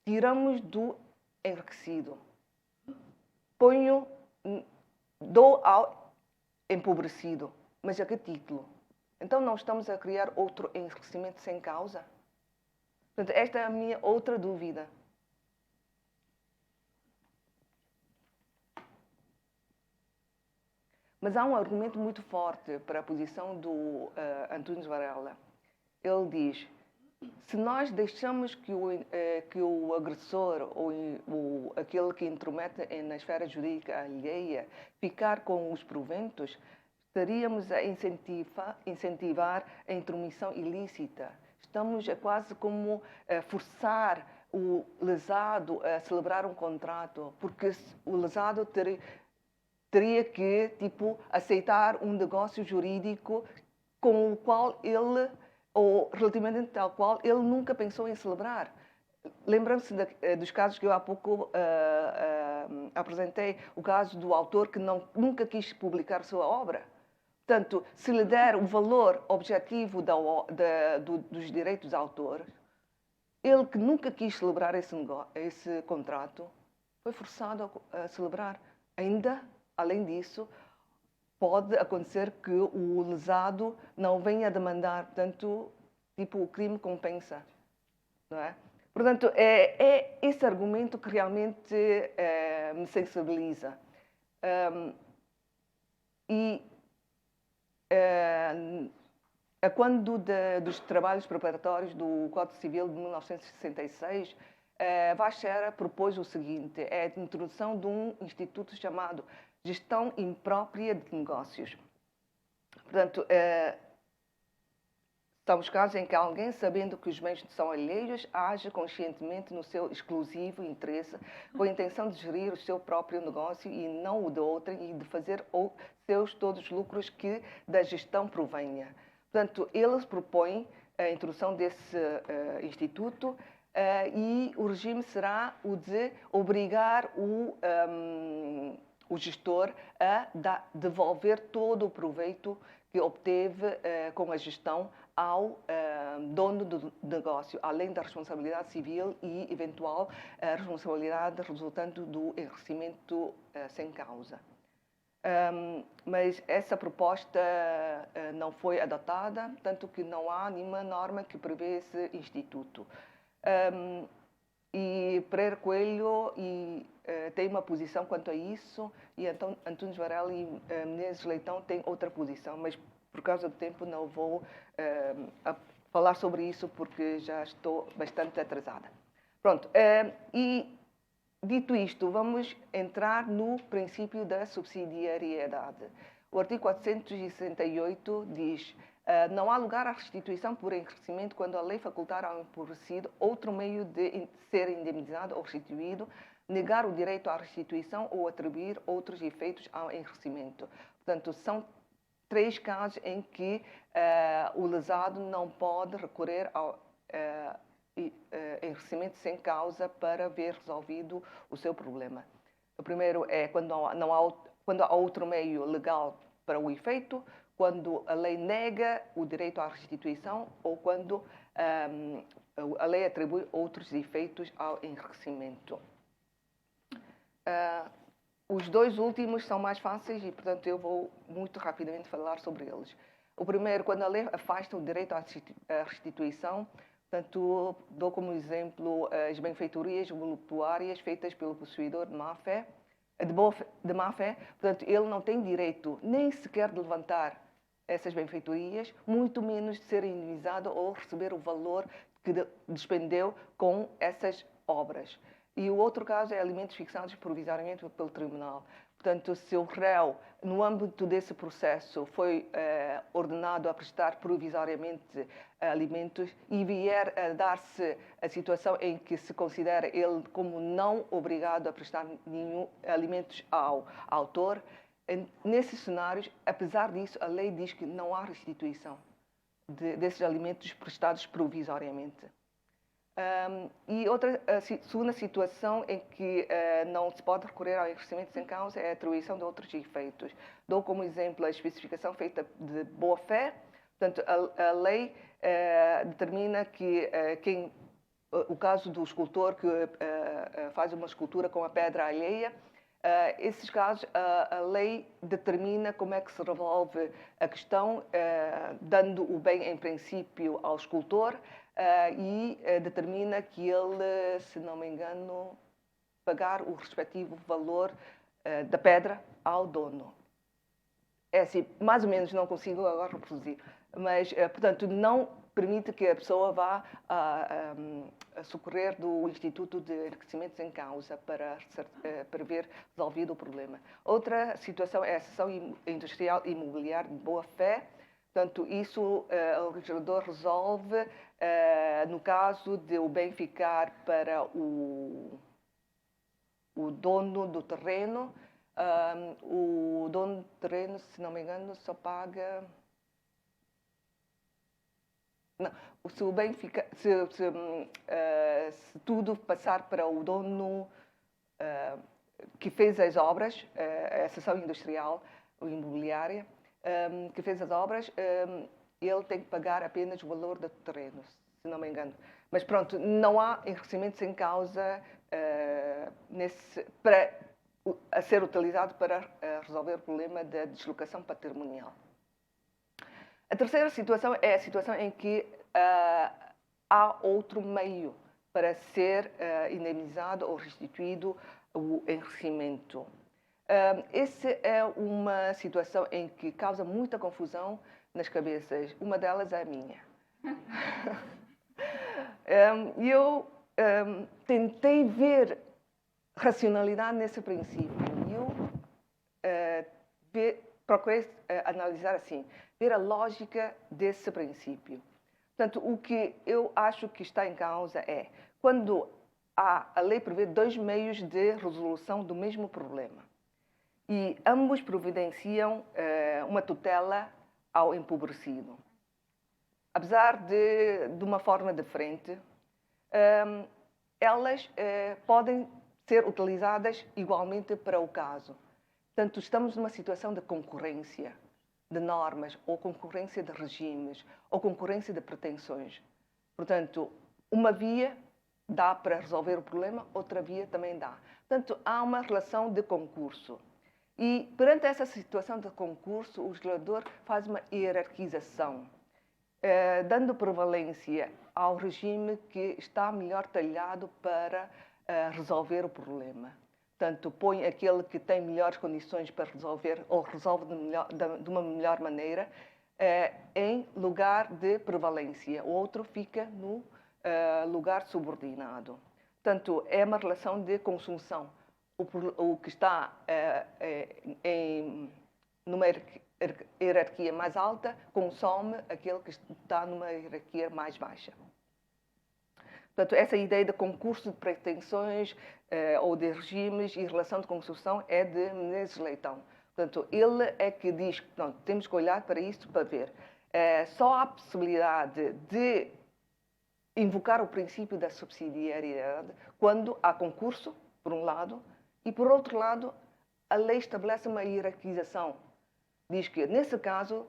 tiramos do enriquecido. Dou ao empobrecido. Mas a que título? Então, não estamos a criar outro enriquecimento sem causa? Portanto, esta é a minha outra dúvida. Mas há um argumento muito forte para a posição do Antunes Varela. Ele diz, se nós deixamos que o agressor ou aquele que intromete na esfera jurídica alheia ficar com os proventos, estaríamos a incentivar a intromissão ilícita. Estamos a quase como forçar o lesado a celebrar um contrato, porque o lesado teria que, aceitar um negócio jurídico com o qual ele, ou relativamente ao qual ele nunca pensou em celebrar. Lembram-se dos casos que eu há pouco apresentei, o caso do autor que nunca quis publicar sua obra. Portanto, se lhe der o valor objetivo dos direitos de autor, ele que nunca quis celebrar esse contrato, foi forçado a celebrar. Ainda, além disso, pode acontecer que o lesado não venha a demandar, portanto, o crime compensa, não é? Portanto, é esse argumento que realmente me sensibiliza. Quando dos trabalhos preparatórios do Código Civil de 1966, Vachera propôs o seguinte, é a introdução de um instituto chamado Gestão Imprópria de Negócios. Portanto, são os casos em que alguém, sabendo que os bens são alheios, age conscientemente no seu exclusivo interesse, com a intenção de gerir o seu próprio negócio e não o de outrem, e de fazer seus todos os lucros que da gestão provenha. Portanto, eles propõem a introdução desse instituto e o regime será o de obrigar o gestor a devolver todo o proveito que obteve com a gestão ao dono do negócio, além da responsabilidade civil e eventual responsabilidade resultante do enriquecimento sem causa. Mas essa proposta não foi adotada, tanto que não há nenhuma norma que prevê esse instituto. E Pereira Coelho tem uma posição quanto a isso, e então Antunes Varela e Menezes Leitão têm outra posição, mas por causa do tempo não vou falar sobre isso porque já estou bastante atrasada. Pronto, e dito isto, vamos entrar no princípio da subsidiariedade. O artigo 468 diz: não há lugar à restituição por enriquecimento quando a lei facultar ao empobrecido outro meio de ser indemnizado ou restituído, negar o direito à restituição ou atribuir outros efeitos ao enriquecimento. Portanto, são 3 casos em que o lesado não pode recorrer ao enriquecimento sem causa para ver resolvido o seu problema. O primeiro é quando há outro meio legal para o efeito, quando a lei nega o direito à restituição ou quando a lei atribui outros efeitos ao enriquecimento. Os 2 últimos são mais fáceis e, portanto, eu vou muito rapidamente falar sobre eles. O primeiro, quando a lei afasta o direito à restituição, portanto, dou como exemplo as benfeitorias voluptuárias feitas pelo possuidor de má-fé, portanto, ele não tem direito nem sequer de levantar essas benfeitorias, muito menos de ser indemnizado ou receber o valor que despendeu com essas obras. E o outro caso é alimentos fixados provisoriamente pelo tribunal. Portanto, se o réu, no âmbito desse processo, foi ordenado a prestar provisoriamente alimentos e vier a dar-se a situação em que se considera ele como não obrigado a prestar nenhum alimentos ao autor, nesses cenários, apesar disso, a lei diz que não há restituição desses alimentos prestados provisoriamente. E outra segunda situação em que não se pode recorrer ao enriquecimento sem causa é a atribuição de outros efeitos. Dou como exemplo a especificação feita de boa-fé. Portanto, a lei determina que o caso do escultor que faz uma escultura com a pedra alheia, esses casos, a lei determina como é que se resolve a questão, dando o bem em princípio ao escultor, e determina que ele, se não me engano, pagar o respectivo valor da pedra ao dono. É assim, mais ou menos, não consigo agora reproduzir, mas, portanto, não permite que a pessoa vá a socorrer do Instituto de Enriquecimento sem causa para ver resolvido o problema. Outra situação é a cessão industrial imobiliária de boa-fé. Portanto, isso o legislador resolve no caso de o bem ficar para o dono do terreno. O dono do terreno, se não me engano, só paga... Não, se o bem fica, se tudo passar para o dono que fez as obras, a seção industrial ou imobiliária, que fez as obras, ele tem que pagar apenas o valor do terreno, se não me engano. Mas pronto, não há enriquecimento sem causa a ser utilizado para resolver o problema da deslocação patrimonial. A terceira situação é a situação em que há outro meio para ser indemnizado ou restituído o enriquecimento. Essa é uma situação em que causa muita confusão nas cabeças. Uma delas é a minha. Eu tentei ver racionalidade nesse princípio. Eu procurei analisar assim, ver a lógica desse princípio. Portanto, o que eu acho que está em causa é quando a lei prevê dois meios de resolução do mesmo problema e ambos providenciam uma tutela ao empobrecido. Apesar de uma forma diferente, elas podem ser utilizadas igualmente para o caso. Portanto, estamos numa situação de concorrência de normas, ou concorrência de regimes, ou concorrência de pretensões. Portanto, uma via dá para resolver o problema, outra via também dá. Portanto, há uma relação de concurso. E, perante essa situação de concurso, o legislador faz uma hierarquização, dando prevalência ao regime que está melhor talhado para resolver o problema. Portanto, põe aquele que tem melhores condições para resolver, ou resolve de uma melhor maneira, em lugar de prevalência. O outro fica no lugar subordinado. Portanto, é uma relação de consunção. O que está numa hierarquia mais alta consome aquele que está numa hierarquia mais baixa. Portanto, essa ideia de concurso de pretensões ou de regimes e relação de construção é de Menezes Leitão. Portanto, ele é que diz que temos que olhar para isso para ver. Só há possibilidade de invocar o princípio da subsidiariedade quando há concurso, por um lado, e, por outro lado, a lei estabelece uma hierarquização. Diz que, nesse caso,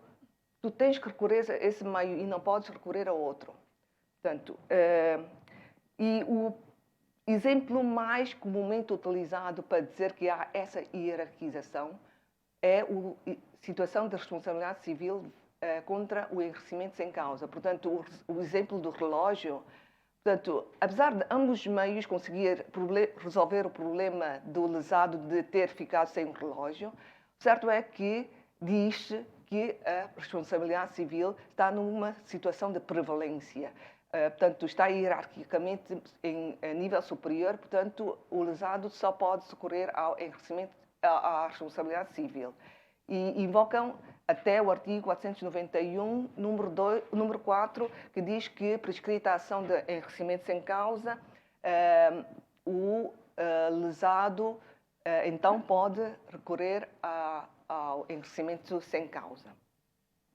tu tens que recorrer a esse meio e não podes recorrer a outro. Portanto, e o exemplo mais comumente utilizado para dizer que há essa hierarquização é a situação de responsabilidade civil contra o enriquecimento sem causa. Portanto, o exemplo do relógio. Portanto, apesar de ambos os meios conseguir resolver o problema do lesado de ter ficado sem o relógio, o certo é que diz que a responsabilidade civil está numa situação de prevalência. Portanto, está hierarquicamente a nível superior, portanto, o lesado só pode socorrer ao enriquecimento, à responsabilidade civil. E invocam até o artigo 491, número 4, que diz que, prescrita a ação de enriquecimento sem causa, o lesado então pode recorrer ao enriquecimento sem causa.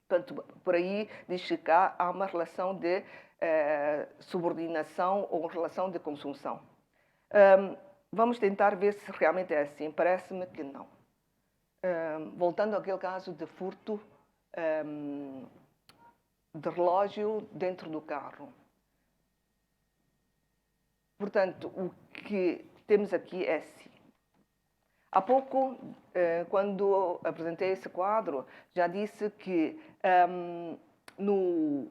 Portanto, por aí diz que cá há uma relação de subordinação ou relação de consunção. Vamos tentar ver se realmente é assim. Parece-me que não. Voltando àquele caso de furto de relógio dentro do carro. Portanto, o que temos aqui é assim. Há pouco, quando apresentei esse quadro, já disse que no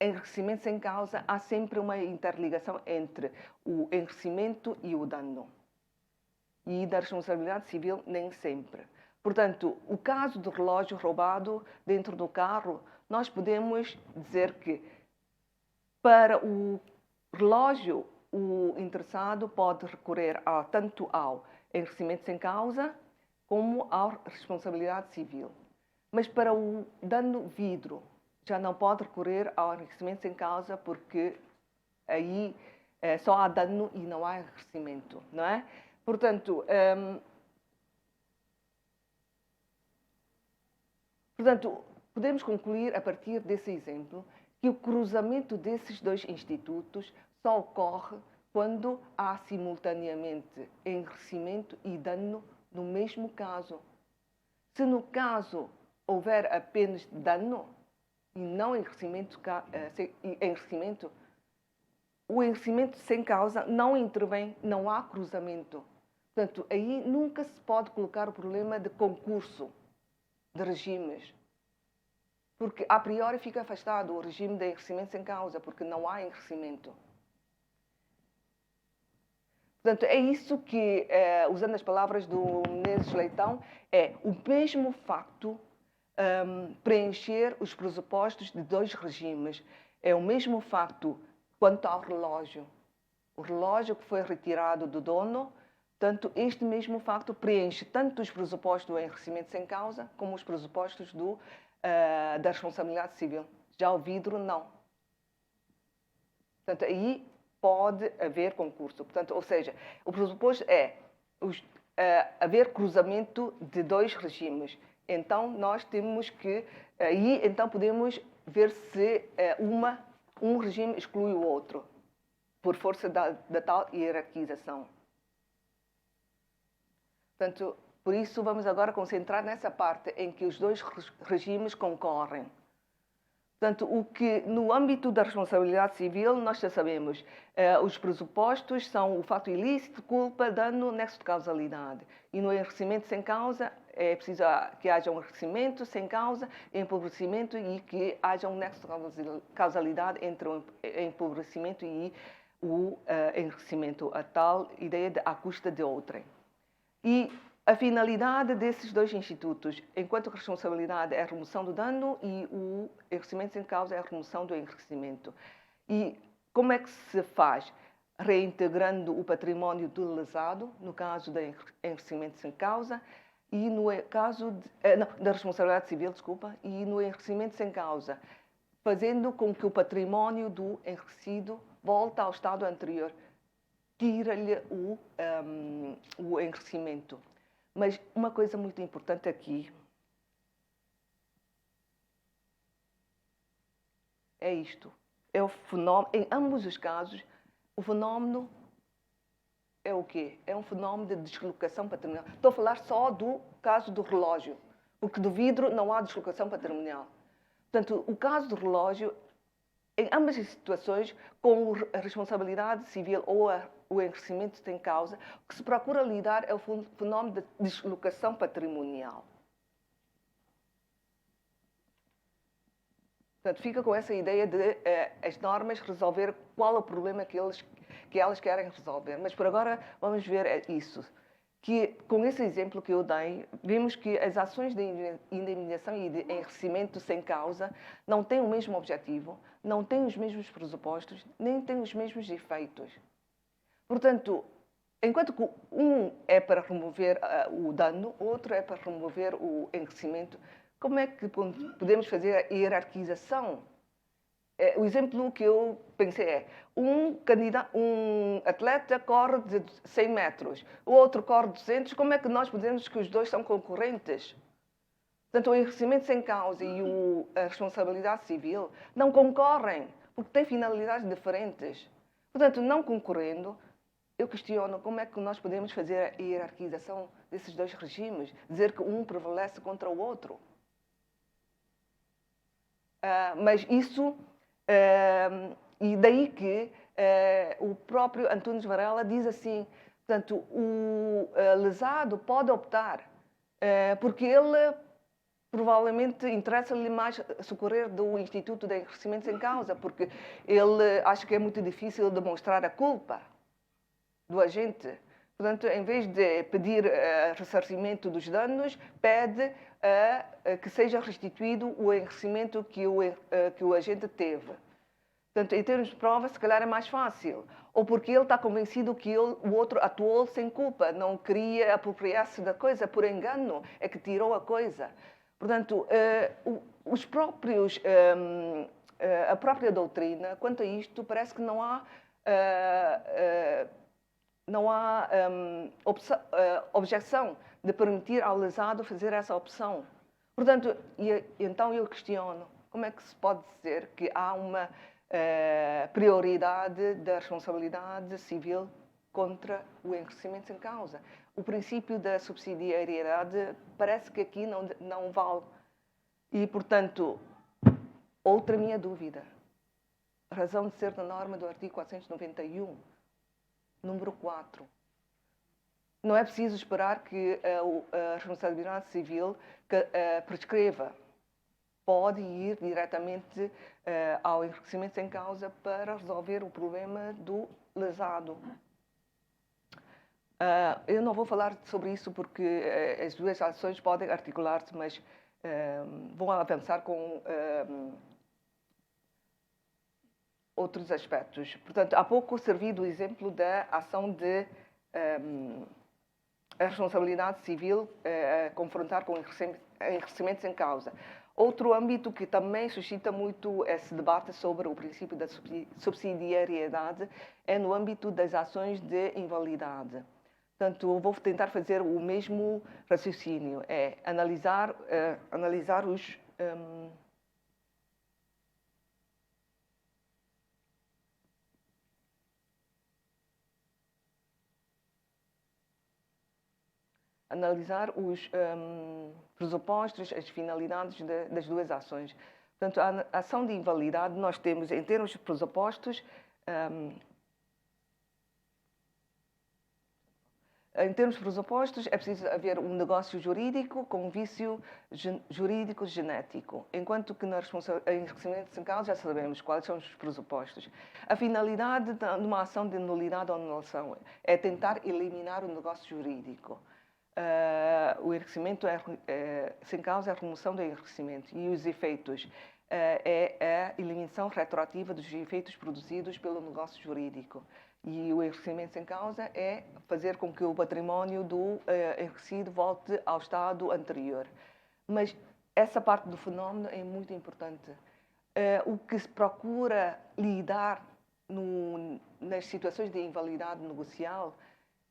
enriquecimento sem causa há sempre uma interligação entre o enriquecimento e o dano. E da responsabilidade civil, nem sempre. Portanto, o caso do relógio roubado dentro do carro, nós podemos dizer que para o relógio, o interessado pode recorrer tanto ao enriquecimento sem causa como à responsabilidade civil. Mas para o dano vidro, já não pode recorrer ao enriquecimento sem causa porque aí só há dano e não há enriquecimento, não é? Portanto, podemos concluir a partir desse exemplo que o cruzamento desses dois institutos só ocorre quando há simultaneamente enriquecimento e dano no mesmo caso. Se no caso houver apenas dano e não enriquecimento, o enriquecimento sem causa não intervém, não há cruzamento. Portanto, aí nunca se pode colocar o problema de concurso de regimes. Porque, a priori, fica afastado o regime de enriquecimento sem causa, porque não há enriquecimento. Portanto, é isso que, usando as palavras do Menezes Leitão, é o mesmo facto preencher os pressupostos de dois regimes. É o mesmo facto quanto ao relógio. O relógio que foi retirado do dono, tanto este mesmo facto preenche tanto os pressupostos do enriquecimento sem causa, como os pressupostos da responsabilidade civil. Já o vidro, não. Portanto, aí pode haver concurso. Portanto, ou seja, o pressuposto é haver cruzamento de dois regimes. Então, nós temos que... Aí, então, podemos ver se um regime exclui o outro, por força da tal hierarquização. Portanto, por isso, vamos agora concentrar nessa parte em que os dois regimes concorrem. Portanto, o que no âmbito da responsabilidade civil, nós já sabemos, os pressupostos são o fato ilícito, culpa, dano, nexo de causalidade. E no enriquecimento sem causa, é preciso que haja um enriquecimento sem causa, empobrecimento e que haja um nexo de causalidade entre o empobrecimento e o enriquecimento, a tal ideia de à custa de outrem. E a finalidade desses dois institutos, enquanto a responsabilidade é a remoção do dano e o enriquecimento sem causa é a remoção do enriquecimento. E como é que se faz? Reintegrando o património do lesado, no caso do enriquecimento sem causa, e no caso da responsabilidade civil, desculpa, e no enriquecimento sem causa, fazendo com que o património do enriquecido volte ao estado anterior, tira-lhe o enriquecimento. Mas uma coisa muito importante aqui é isto. É o fenómeno, em ambos os casos, o fenómeno é o quê? É um fenómeno de deslocação patrimonial. Estou a falar só do caso do relógio, porque do vidro não há deslocação patrimonial. Portanto, o caso do relógio, em ambas as situações, com a responsabilidade civil ou o enriquecimento sem causa, o que se procura lidar é o fenómeno de deslocação patrimonial. Portanto, fica com essa ideia de as normas resolver qual é o problema que elas querem resolver. Mas por agora vamos ver isso. Que com esse exemplo que eu dei, vemos que as ações de indemnização e de enriquecimento sem causa não têm o mesmo objetivo, não têm os mesmos pressupostos, nem têm os mesmos efeitos. Portanto, enquanto que um é para remover o dano, o outro é para remover o enriquecimento, como é que podemos fazer a hierarquização? O exemplo que eu pensei é, um atleta corre de 100 metros, o outro corre 200, como é que nós podemos dizer que os dois são concorrentes? Portanto, o enriquecimento sem causa e a responsabilidade civil não concorrem, porque têm finalidades diferentes. Portanto, não concorrendo, eu questiono como é que nós podemos fazer a hierarquização desses dois regimes, dizer que um prevalece contra o outro. Mas isso, e daí que o próprio Antunes Varela diz assim, portanto, o lesado pode optar, porque ele provavelmente interessa-lhe mais socorrer do Instituto de Enriquecimento sem causa, porque ele acha que é muito difícil demonstrar a culpa do agente. Portanto, em vez de pedir ressarcimento dos danos, pede que seja restituído o enriquecimento que o agente teve. Portanto, em termos de prova, se calhar é mais fácil. Ou porque ele está convencido que o outro atuou sem culpa, não queria apropriar-se da coisa, por engano, é que tirou a coisa. Portanto, a própria doutrina, quanto a isto, parece que não há objeção de permitir ao lesado fazer essa opção. Portanto, então eu questiono, como é que se pode dizer que há uma prioridade da responsabilidade civil contra o enriquecimento sem causa? O princípio da subsidiariedade parece que aqui não vale. E, portanto, outra minha dúvida. A razão de ser da norma do artigo 491. Número 4. Não é preciso esperar que a responsabilidade civil prescreva. Pode ir diretamente ao enriquecimento sem causa para resolver o problema do lesado. Eu não vou falar sobre isso porque as duas ações podem articular-se, mas vou avançar com outros aspectos. Portanto, há pouco servi do exemplo da ação de a responsabilidade civil a confrontar com enriquecimentos em causa. Outro âmbito que também suscita muito esse debate sobre o princípio da subsidiariedade é no âmbito das ações de invalidade. Portanto, vou tentar fazer o mesmo raciocínio, é analisar os pressupostos, as finalidades das duas ações. Portanto, a ação de invalidade nós temos, em termos de pressupostos, é preciso haver um negócio jurídico com um vício jurídico genético, enquanto que em enriquecimento sem causa já sabemos quais são os pressupostos. A finalidade de uma ação de nulidade ou anulação é tentar eliminar o negócio jurídico. O enriquecimento sem causa é a remoção do enriquecimento e os efeitos é a eliminação retroativa dos efeitos produzidos pelo negócio jurídico. E o enriquecimento sem causa é fazer com que o património do enriquecido volte ao estado anterior. Mas essa parte do fenómeno é muito importante. O que se procura lidar nas situações de invalidade negocial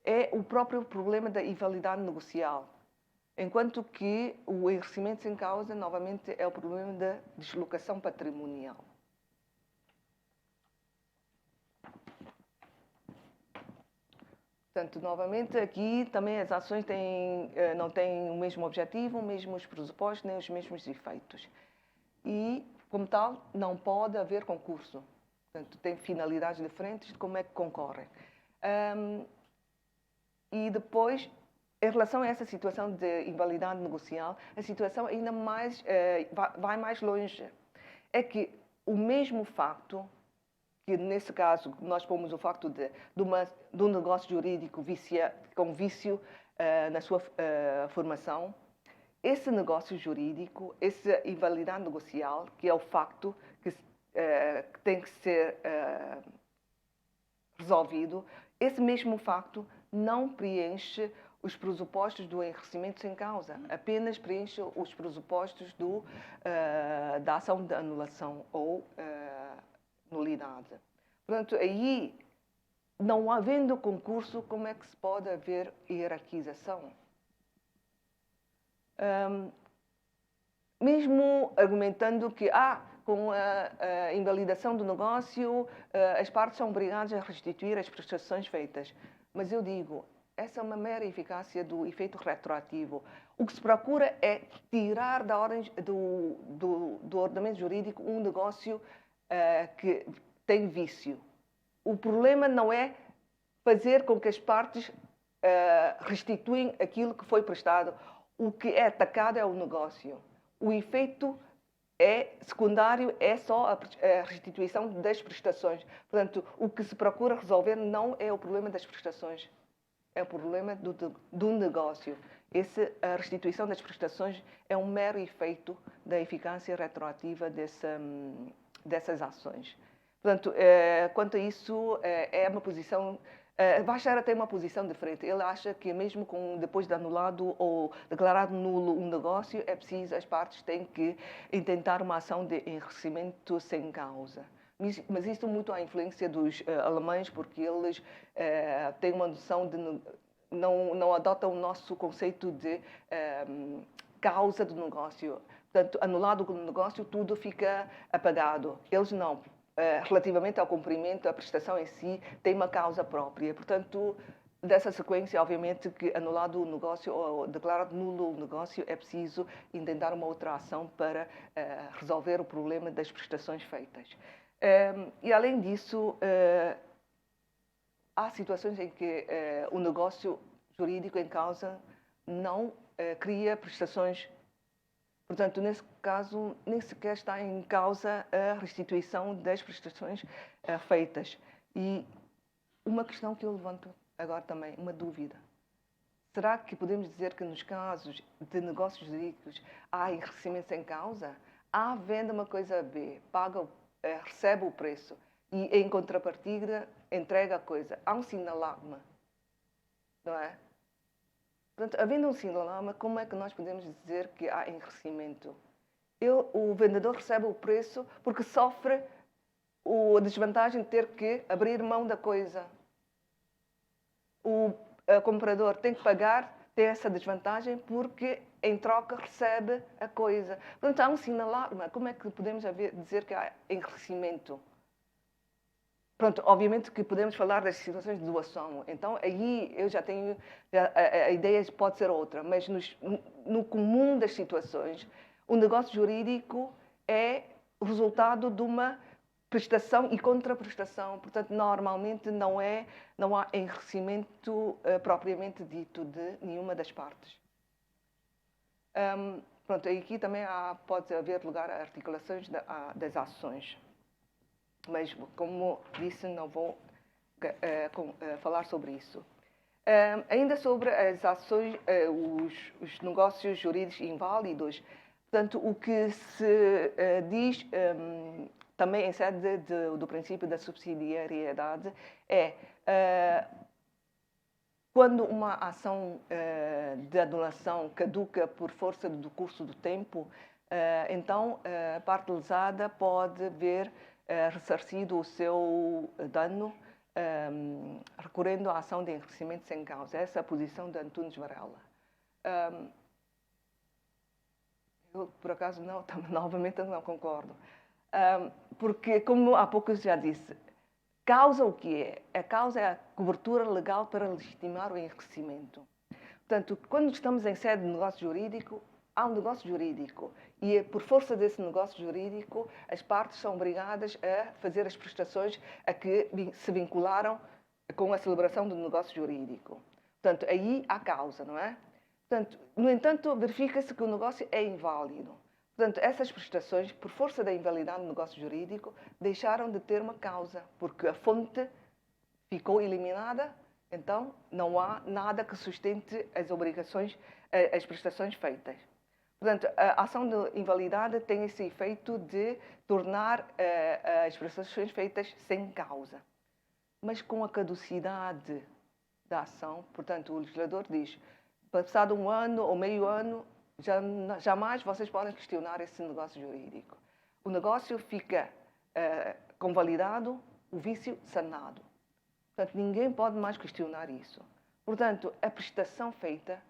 é o próprio problema da invalidade negocial, enquanto que o enriquecimento sem causa, novamente, é o problema da deslocação patrimonial. Portanto, novamente, aqui também as ações não têm o mesmo objetivo, os mesmos pressupostos, nem os mesmos efeitos. E, como tal, não pode haver concurso. Portanto, tem finalidades diferentes de como é que concorrem. E depois, em relação a essa situação de invalidade negocial, a situação ainda mais vai mais longe. É que o mesmo facto, que nesse caso nós pomos o facto de um negócio jurídico com vício na sua formação, esse negócio jurídico, essa invalidade negocial, que é o facto que tem que ser resolvido, esse mesmo facto não preenche os pressupostos do enriquecimento sem causa, apenas preenche os pressupostos da ação de anulação ou nulidade. Portanto, aí, não havendo concurso, como é que se pode haver hierarquização? Mesmo argumentando que, com a invalidação do negócio, as partes são obrigadas a restituir as prestações feitas. Mas eu digo, essa é uma mera eficácia do efeito retroativo. O que se procura é tirar do ordenamento jurídico um negócio que tem vício. O problema não é fazer com que as partes restituem aquilo que foi prestado. O que é atacado é o negócio. O efeito secundário é só a restituição das prestações. Portanto, o que se procura resolver não é o problema das prestações, é o problema do negócio. A restituição das prestações é um mero efeito da eficácia retroativa dessas ações. Portanto, quanto a isso, é uma posição... Bachara tem uma posição diferente. Ele acha que mesmo depois de anulado ou declarado nulo um negócio, é preciso, as partes têm que intentar uma ação de enriquecimento sem causa. Mas isso muito à influência dos alemães, porque eles têm uma noção de... Não adotam o nosso conceito de causa do negócio. Portanto, anulado o negócio, tudo fica apagado. Eles não. Relativamente ao cumprimento, a prestação em si tem uma causa própria. Portanto, dessa sequência, obviamente, que anulado o negócio ou declarado nulo o negócio, é preciso intentar uma outra ação para resolver o problema das prestações feitas. E, além disso, há situações em que o negócio jurídico em causa não cria prestações. Portanto, nesse caso, nem sequer está em causa a restituição das prestações feitas. E uma questão que eu levanto agora também, uma dúvida. Será que podemos dizer que nos casos de negócios jurídicos há enriquecimento sem causa? A venda uma coisa B, recebe o preço. e, em contrapartida, entrega a coisa. Há um sinal-alarme, não é? Portanto, havendo um sinal-alarme, como é que nós podemos dizer que há enriquecimento? O vendedor recebe o preço porque sofre a desvantagem de ter que abrir mão da coisa. O comprador tem que pagar, tem essa desvantagem porque em troca recebe a coisa. Portanto, há um sinal-alarme. Como é que podemos dizer que há enriquecimento? Pronto, obviamente que podemos falar das situações de doação. Então, aí eu já tenho... a ideia pode ser outra. Mas no comum das situações, o negócio jurídico é o resultado de uma prestação e contraprestação. Portanto, normalmente não há enriquecimento propriamente dito de nenhuma das partes. Pronto, aqui também pode haver lugar a articulações das ações. Mas, como disse, não vou falar sobre isso. Ainda sobre as ações, os negócios jurídicos inválidos, portanto, o que se diz também em sede do princípio da subsidiariedade é quando uma ação de anulação caduca por força do curso do tempo, então a parte lesada pode ver ressarcido o seu dano recorrendo à ação de enriquecimento sem causa. Essa é a posição de Antunes Varela. Eu, por acaso, novamente não concordo. Porque, como há pouco já disse, causa o que é? A causa é a cobertura legal para legitimar o enriquecimento. Portanto, quando estamos em sede de negócio jurídico, há um negócio jurídico e, por força desse negócio jurídico, as partes são obrigadas a fazer as prestações a que se vincularam com a celebração do negócio jurídico. Portanto, aí há causa, não é? Portanto, no entanto, verifica-se que o negócio é inválido. Portanto, essas prestações, por força da invalidade do negócio jurídico, deixaram de ter uma causa, porque a fonte ficou eliminada, então não há nada que sustente as obrigações, as prestações feitas. Portanto, a ação de invalidade tem esse efeito de tornar as prestações feitas sem causa. Mas com a caducidade da ação, portanto, o legislador diz, passado um ano ou meio ano, jamais vocês podem questionar esse negócio jurídico. O negócio fica convalidado, o vício sanado. Portanto, ninguém pode mais questionar isso. Portanto, a prestação feita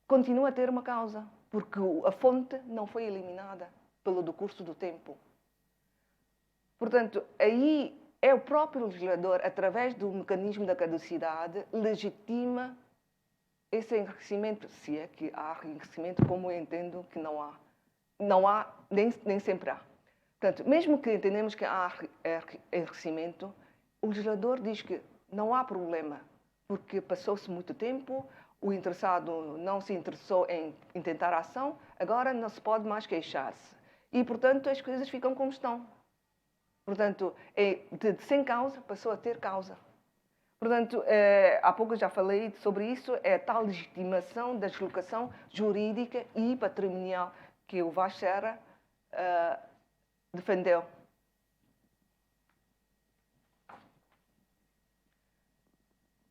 continua a ter uma causa, porque a fonte não foi eliminada pelo decurso do tempo. Portanto, aí é o próprio legislador, através do mecanismo da caducidade, legitima esse enriquecimento, se é que há enriquecimento, como eu entendo que não há. Não há, nem sempre há. Portanto, mesmo que entendemos que há enriquecimento, o legislador diz que não há problema, porque passou-se muito tempo, o interessado não se interessou em tentar a ação, agora não se pode mais queixar-se. E, portanto, as coisas ficam como estão. Portanto, de sem causa passou a ter causa. Portanto, há pouco já falei sobre isso, é a tal legitimação da deslocação jurídica e patrimonial que o Vaz Serra defendeu.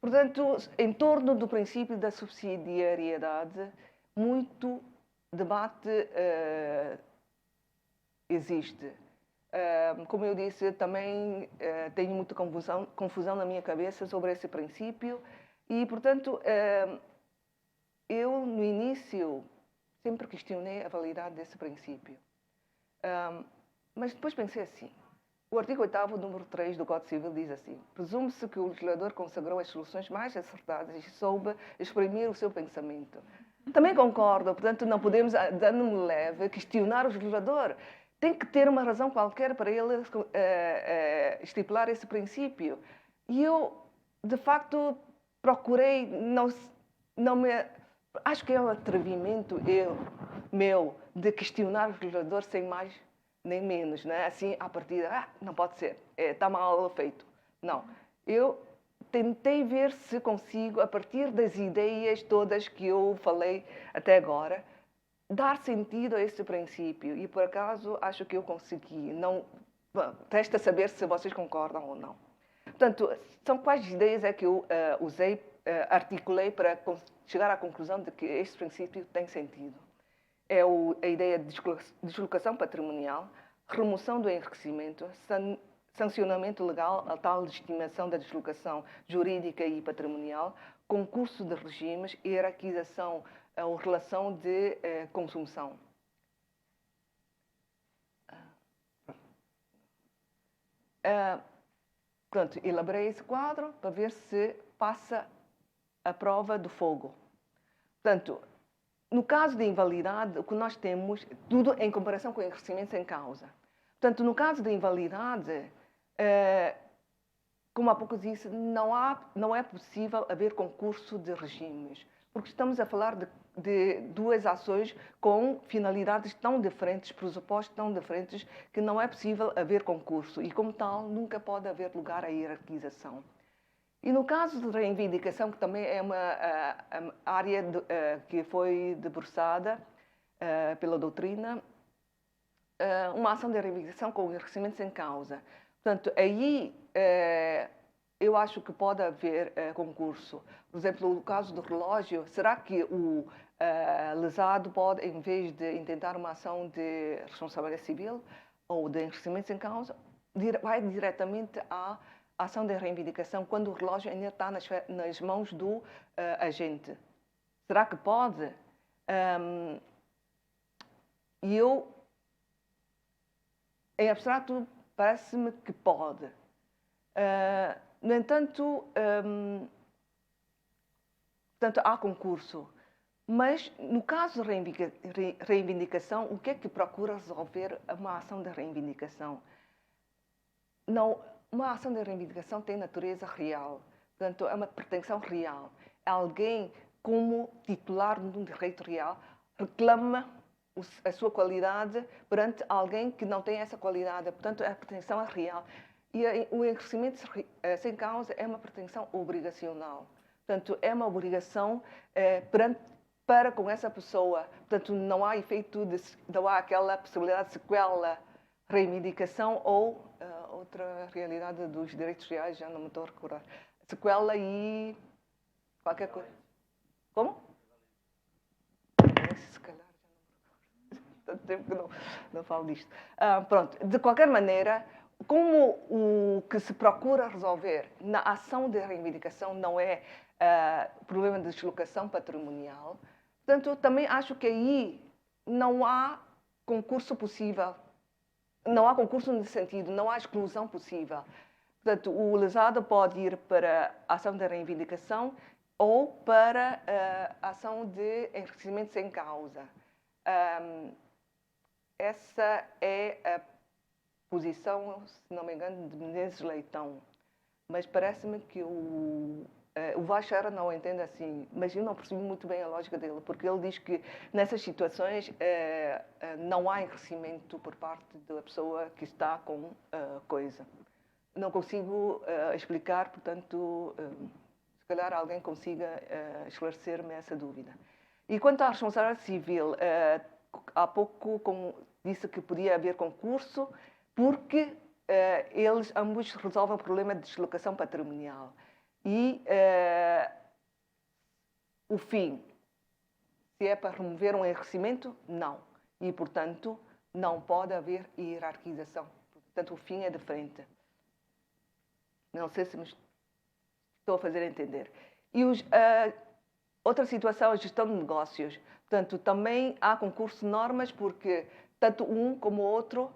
Portanto, em torno do princípio da subsidiariedade, muito debate existe. Como eu disse, também tenho muita confusão na minha cabeça sobre esse princípio e, portanto, eu, no início, sempre questionei a validade desse princípio. Mas depois pensei assim, o artigo 8º, número 3 do Código Civil diz assim: presume-se que o legislador consagrou as soluções mais acertadas e soube exprimir o seu pensamento. Também concordo, portanto, não podemos, dando-me leve, questionar o legislador. Tem que ter uma razão qualquer para ele estipular esse princípio. E eu, de facto, procurei, acho que é um atrevimento meu de questionar o legislador sem mais nem menos, né? Assim, à partida, não pode ser, está mal feito. Não, eu tentei ver se consigo, a partir das ideias todas que eu falei até agora, dar sentido a esse princípio. E, por acaso, acho que eu consegui. Não Bom, resta saber se vocês concordam ou não. Portanto, são quais ideias é que eu articulei para chegar à conclusão de que este princípio tem sentido. É a ideia de deslocação patrimonial, remoção do enriquecimento, sancionamento legal, a tal legitimação da deslocação jurídica e patrimonial, concurso de regimes, hierarquização ou relação de consumação. Pronto, elaborei esse quadro para ver se passa a prova do fogo. Portanto, no caso de invalidade, o que nós temos, tudo em comparação com o enriquecimento sem causa. Portanto, no caso de invalidade, como há pouco disse, não é possível haver concurso de regimes, porque estamos a falar de duas ações com finalidades tão diferentes, pressupostos tão diferentes, que não é possível haver concurso e, como tal, nunca pode haver lugar à hierarquização. E no caso de reivindicação, que também é uma área que foi debruçada pela doutrina, uma ação de reivindicação com enriquecimento sem causa. Portanto, aí eu acho que pode haver concurso. Por exemplo, no caso do relógio, será que o lesado pode, em vez de intentar uma ação de responsabilidade civil ou de enriquecimento sem causa, vai diretamente à ação de reivindicação quando o relógio ainda está nas mãos do agente? Será que pode? E eu, em abstrato, parece-me que pode. No entanto, portanto, há concurso. Mas, no caso de reivindicação, o que é que procura resolver uma ação de reivindicação? Não, uma ação de reivindicação tem natureza real. Portanto, é uma pretensão real. Alguém, como titular de um direito real, reclama a sua qualidade perante alguém que não tem essa qualidade. Portanto, a pretensão é real. E o enriquecimento sem causa é uma pretensão obrigacional. Portanto, é uma obrigação para com essa pessoa. Portanto, não há efeito, não há aquela possibilidade de sequela, reivindicação ou outra realidade dos direitos reais, já não me estou a recordar. Sequela e qualquer coisa. Como? Se calhar já não me recordo. Tanto tempo que não falo disto. Pronto, de qualquer maneira, como o que se procura resolver na ação de reivindicação não é o problema de deslocação patrimonial, portanto, também acho que aí não há concurso possível. Não há concurso nesse sentido, não há exclusão possível. Portanto, o lesado pode ir para a ação de reivindicação ou para a ação de enriquecimento sem causa. Essa é a posição, se não me engano, de Menezes Leitão. Mas parece-me que o Vacher não entende assim, mas eu não percebi muito bem a lógica dele, porque ele diz que nessas situações não há enriquecimento por parte da pessoa que está com coisa. Não consigo explicar, portanto, se calhar alguém consiga esclarecer-me essa dúvida. E quanto à responsabilidade civil, há pouco disse que podia haver concurso, porque eles ambos resolvem o problema de deslocação patrimonial. E o fim, se é para remover um enriquecimento, não. E, portanto, não pode haver hierarquização. Portanto, o fim é diferente. Não sei se me estou a fazer entender. E outra situação é a gestão de negócios. Portanto, também há concurso de normas, porque tanto um como o outro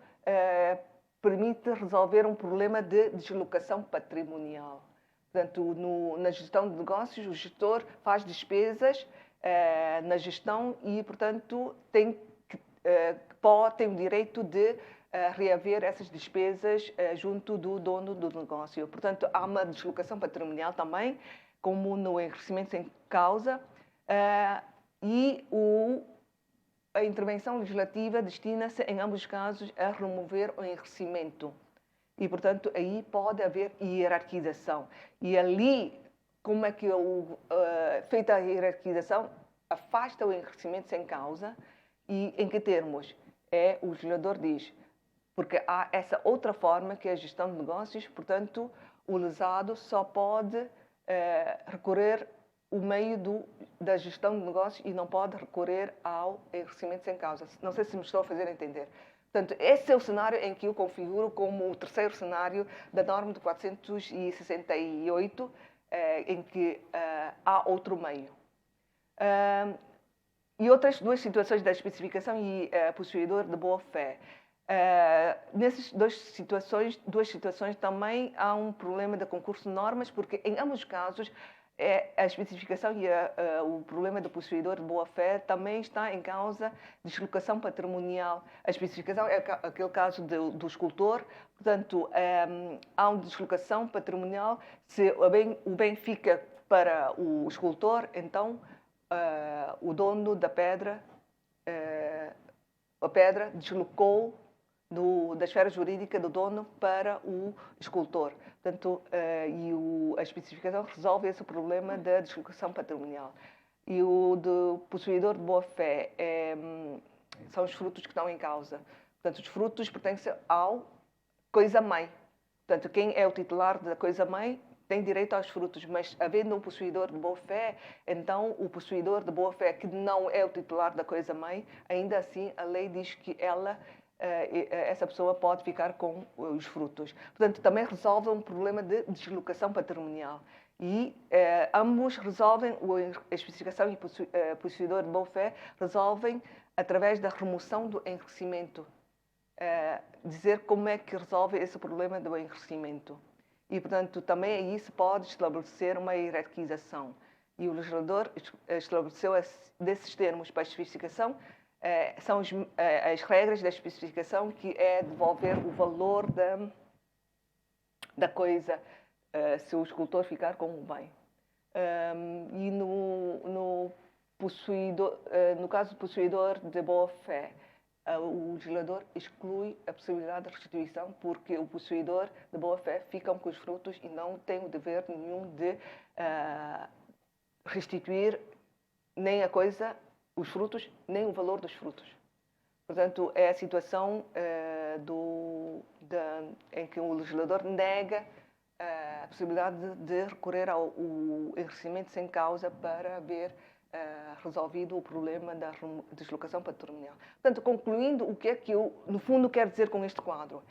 permite resolver um problema de deslocação patrimonial. Portanto, na gestão de negócios, o gestor faz despesas na gestão e, portanto, tem o direito de reaver essas despesas junto do dono do negócio. Portanto, há uma deslocação patrimonial também, como no enriquecimento sem causa, e a intervenção legislativa destina-se, em ambos os casos, a remover o enriquecimento. E, portanto, aí pode haver hierarquização. E ali, como é que feita a hierarquização, afasta o enriquecimento sem causa. E em que termos? O legislador diz, porque há essa outra forma que é a gestão de negócios, portanto, o lesado só pode recorrer o meio da gestão de negócios e não pode recorrer ao enriquecimento sem causa. Não sei se me estou a fazer entender. Portanto, esse é o cenário em que eu configuro como o terceiro cenário da norma de 468, em que há outro meio. E outras duas situações da especificação e possuidor de boa-fé. Nessas duas situações também há um problema de concurso de normas, porque em ambos os casos a especificação e o problema do possuidor de boa-fé também está em causa deslocação patrimonial. A especificação é aquele caso do escultor, portanto, há uma deslocação patrimonial. Se o bem fica para o escultor, então o dono da pedra, a pedra deslocou da esfera jurídica do dono para o escultor. Portanto, a especificação resolve esse problema da deslocação patrimonial. E o do possuidor de boa-fé são os frutos que estão em causa. Portanto, os frutos pertencem ao coisa-mãe. Portanto, quem é o titular da coisa-mãe tem direito aos frutos, mas havendo um possuidor de boa-fé, então o possuidor de boa-fé que não é o titular da coisa-mãe, ainda assim a lei diz que essa pessoa pode ficar com os frutos. Portanto, também resolve um problema de deslocação patrimonial. E ambos resolvem, a especificação e o possuidor de boa-fé resolvem através da remoção do enriquecimento. Dizer como é que resolve esse problema do enriquecimento. E, portanto, também aí se pode estabelecer uma hierarquização. E o legislador estabeleceu desses termos para a especificação, são as regras da especificação, que é devolver o valor da coisa, se o escultor ficar com o bem. E no caso do possuidor de boa-fé, o legislador exclui a possibilidade de restituição, porque o possuidor de boa-fé fica com os frutos e não tem o dever nenhum de restituir nem a coisa, os frutos, nem o valor dos frutos. Portanto, é a situação em que o legislador nega a possibilidade de recorrer ao enriquecimento sem causa para ver resolvido o problema da deslocação patrimonial. Portanto, concluindo, o que é que eu, no fundo, quero dizer com este quadro?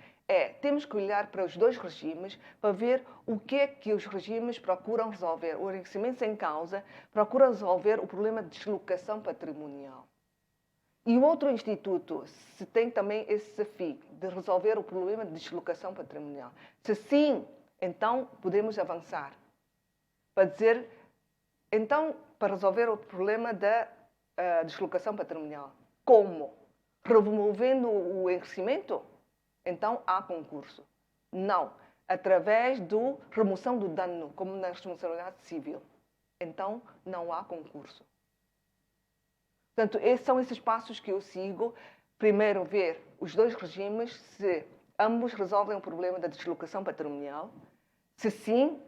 Temos que olhar para os dois regimes para ver o que é que os regimes procuram resolver. O enriquecimento sem causa procura resolver o problema de deslocação patrimonial. E o outro instituto, se tem também esse desafio de resolver o problema de deslocação patrimonial. Se sim, então podemos avançar para dizer, então, para resolver o problema da deslocação patrimonial. Como? Removendo o enriquecimento? Então há concurso. Não. Através da remoção do dano, como na responsabilidade civil. Então não há concurso. Portanto, são esses passos que eu sigo. Primeiro, ver os dois regimes, se ambos resolvem o problema da deslocação patrimonial. Se sim,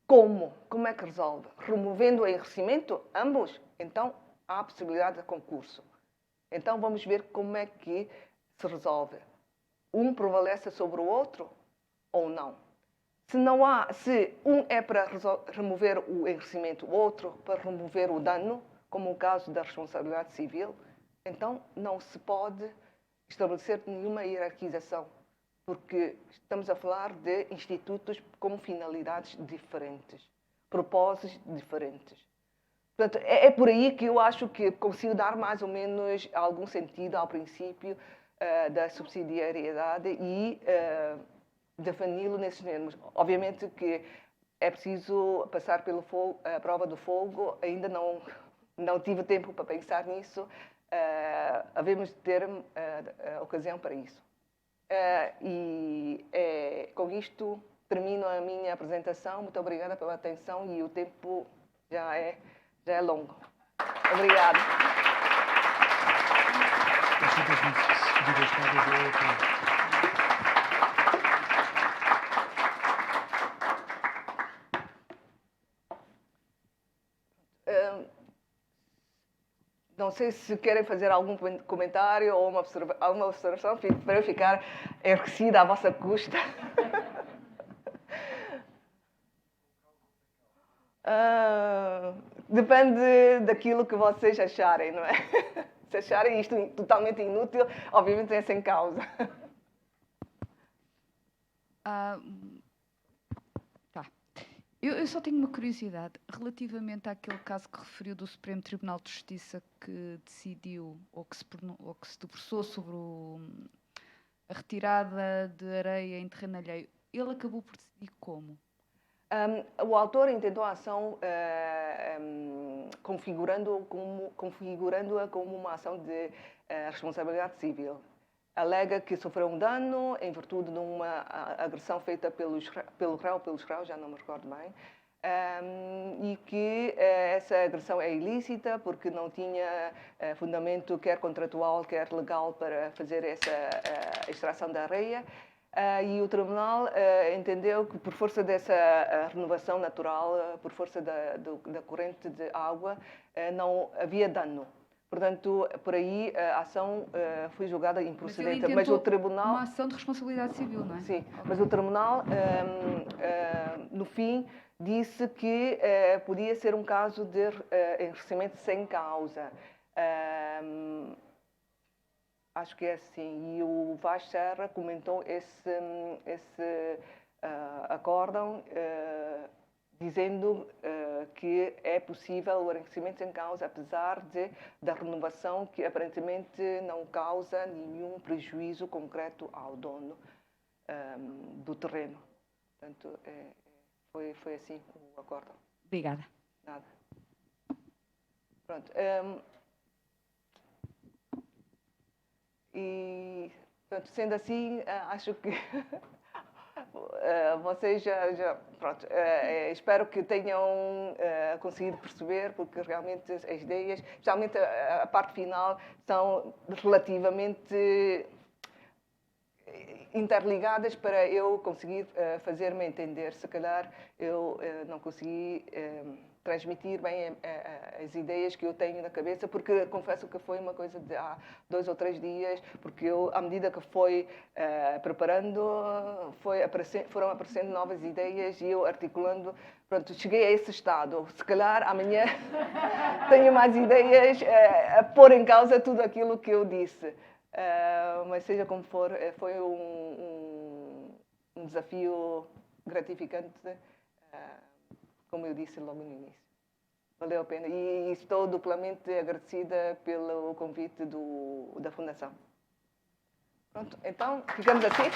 como? Como é que resolve? Removendo o enriquecimento? Ambos? Então, há a possibilidade de concurso. Então, vamos ver como é que se resolve. Um prevalece sobre o outro ou não? Se um é para remover o enriquecimento, o outro para remover o dano, como o caso da responsabilidade civil, então não se pode estabelecer nenhuma hierarquização, porque estamos a falar de institutos com finalidades diferentes, propósitos diferentes. Portanto, é por aí que eu acho que consigo dar mais ou menos algum sentido ao princípio da subsidiariedade e defini-lo nesses termos. Obviamente que é preciso passar pela prova do fogo, ainda não tive tempo para pensar nisso, havemos de ter ocasião para isso. Com isto termino a minha apresentação. Muito obrigada pela atenção e o tempo já é longo. Obrigada. Não sei se querem fazer algum comentário ou alguma observação para eu ficar enriquecida à vossa custa. Depende daquilo que vocês acharem, não é? Se acharem isto totalmente inútil, obviamente é sem causa. Tá. Eu só tenho uma curiosidade relativamente àquele caso que referiu do Supremo Tribunal de Justiça que decidiu ou que se debruçou sobre a retirada de areia em terreno alheio. Ele acabou por decidir como? O autor intentou a ação configurando-a como uma ação de responsabilidade civil. Alega que sofreu um dano em virtude de uma agressão feita pelo réu, pelos réus, já não me recordo bem, e que essa agressão é ilícita porque não tinha fundamento quer contratual, quer legal para fazer essa extração da areia. E o tribunal entendeu que, por força dessa renovação natural, por força da corrente de água, não havia dano. Portanto, por aí a ação foi julgada improcedente. Mas o tribunal... Uma ação de responsabilidade civil, não é? Sim, mas o tribunal, no fim, disse que podia ser um caso de enriquecimento sem causa. Acho que é assim. E o Vaz Serra comentou esse acórdão dizendo que é possível o enriquecimento sem causa, apesar da renovação que aparentemente não causa nenhum prejuízo concreto ao dono do terreno. Portanto, foi assim o acórdão. Obrigada. Nada. Pronto. E, portanto, sendo assim, acho que vocês pronto, espero que tenham conseguido perceber, porque realmente as ideias, especialmente a parte final, são relativamente interligadas para eu conseguir fazer-me entender. Se calhar eu não consegui transmitir bem as ideias que eu tenho na cabeça, porque confesso que foi uma coisa de há 2 ou 3 dias, porque eu, à medida que foi preparando, foram aparecendo novas ideias e eu articulando. Pronto, cheguei a esse estado. Se calhar amanhã tenho mais ideias a pôr em causa tudo aquilo que eu disse. Mas seja como for, foi um desafio gratificante, como eu disse logo no início. Valeu a pena. E estou duplamente agradecida pelo convite da Fundação. Pronto, então, ficamos assim.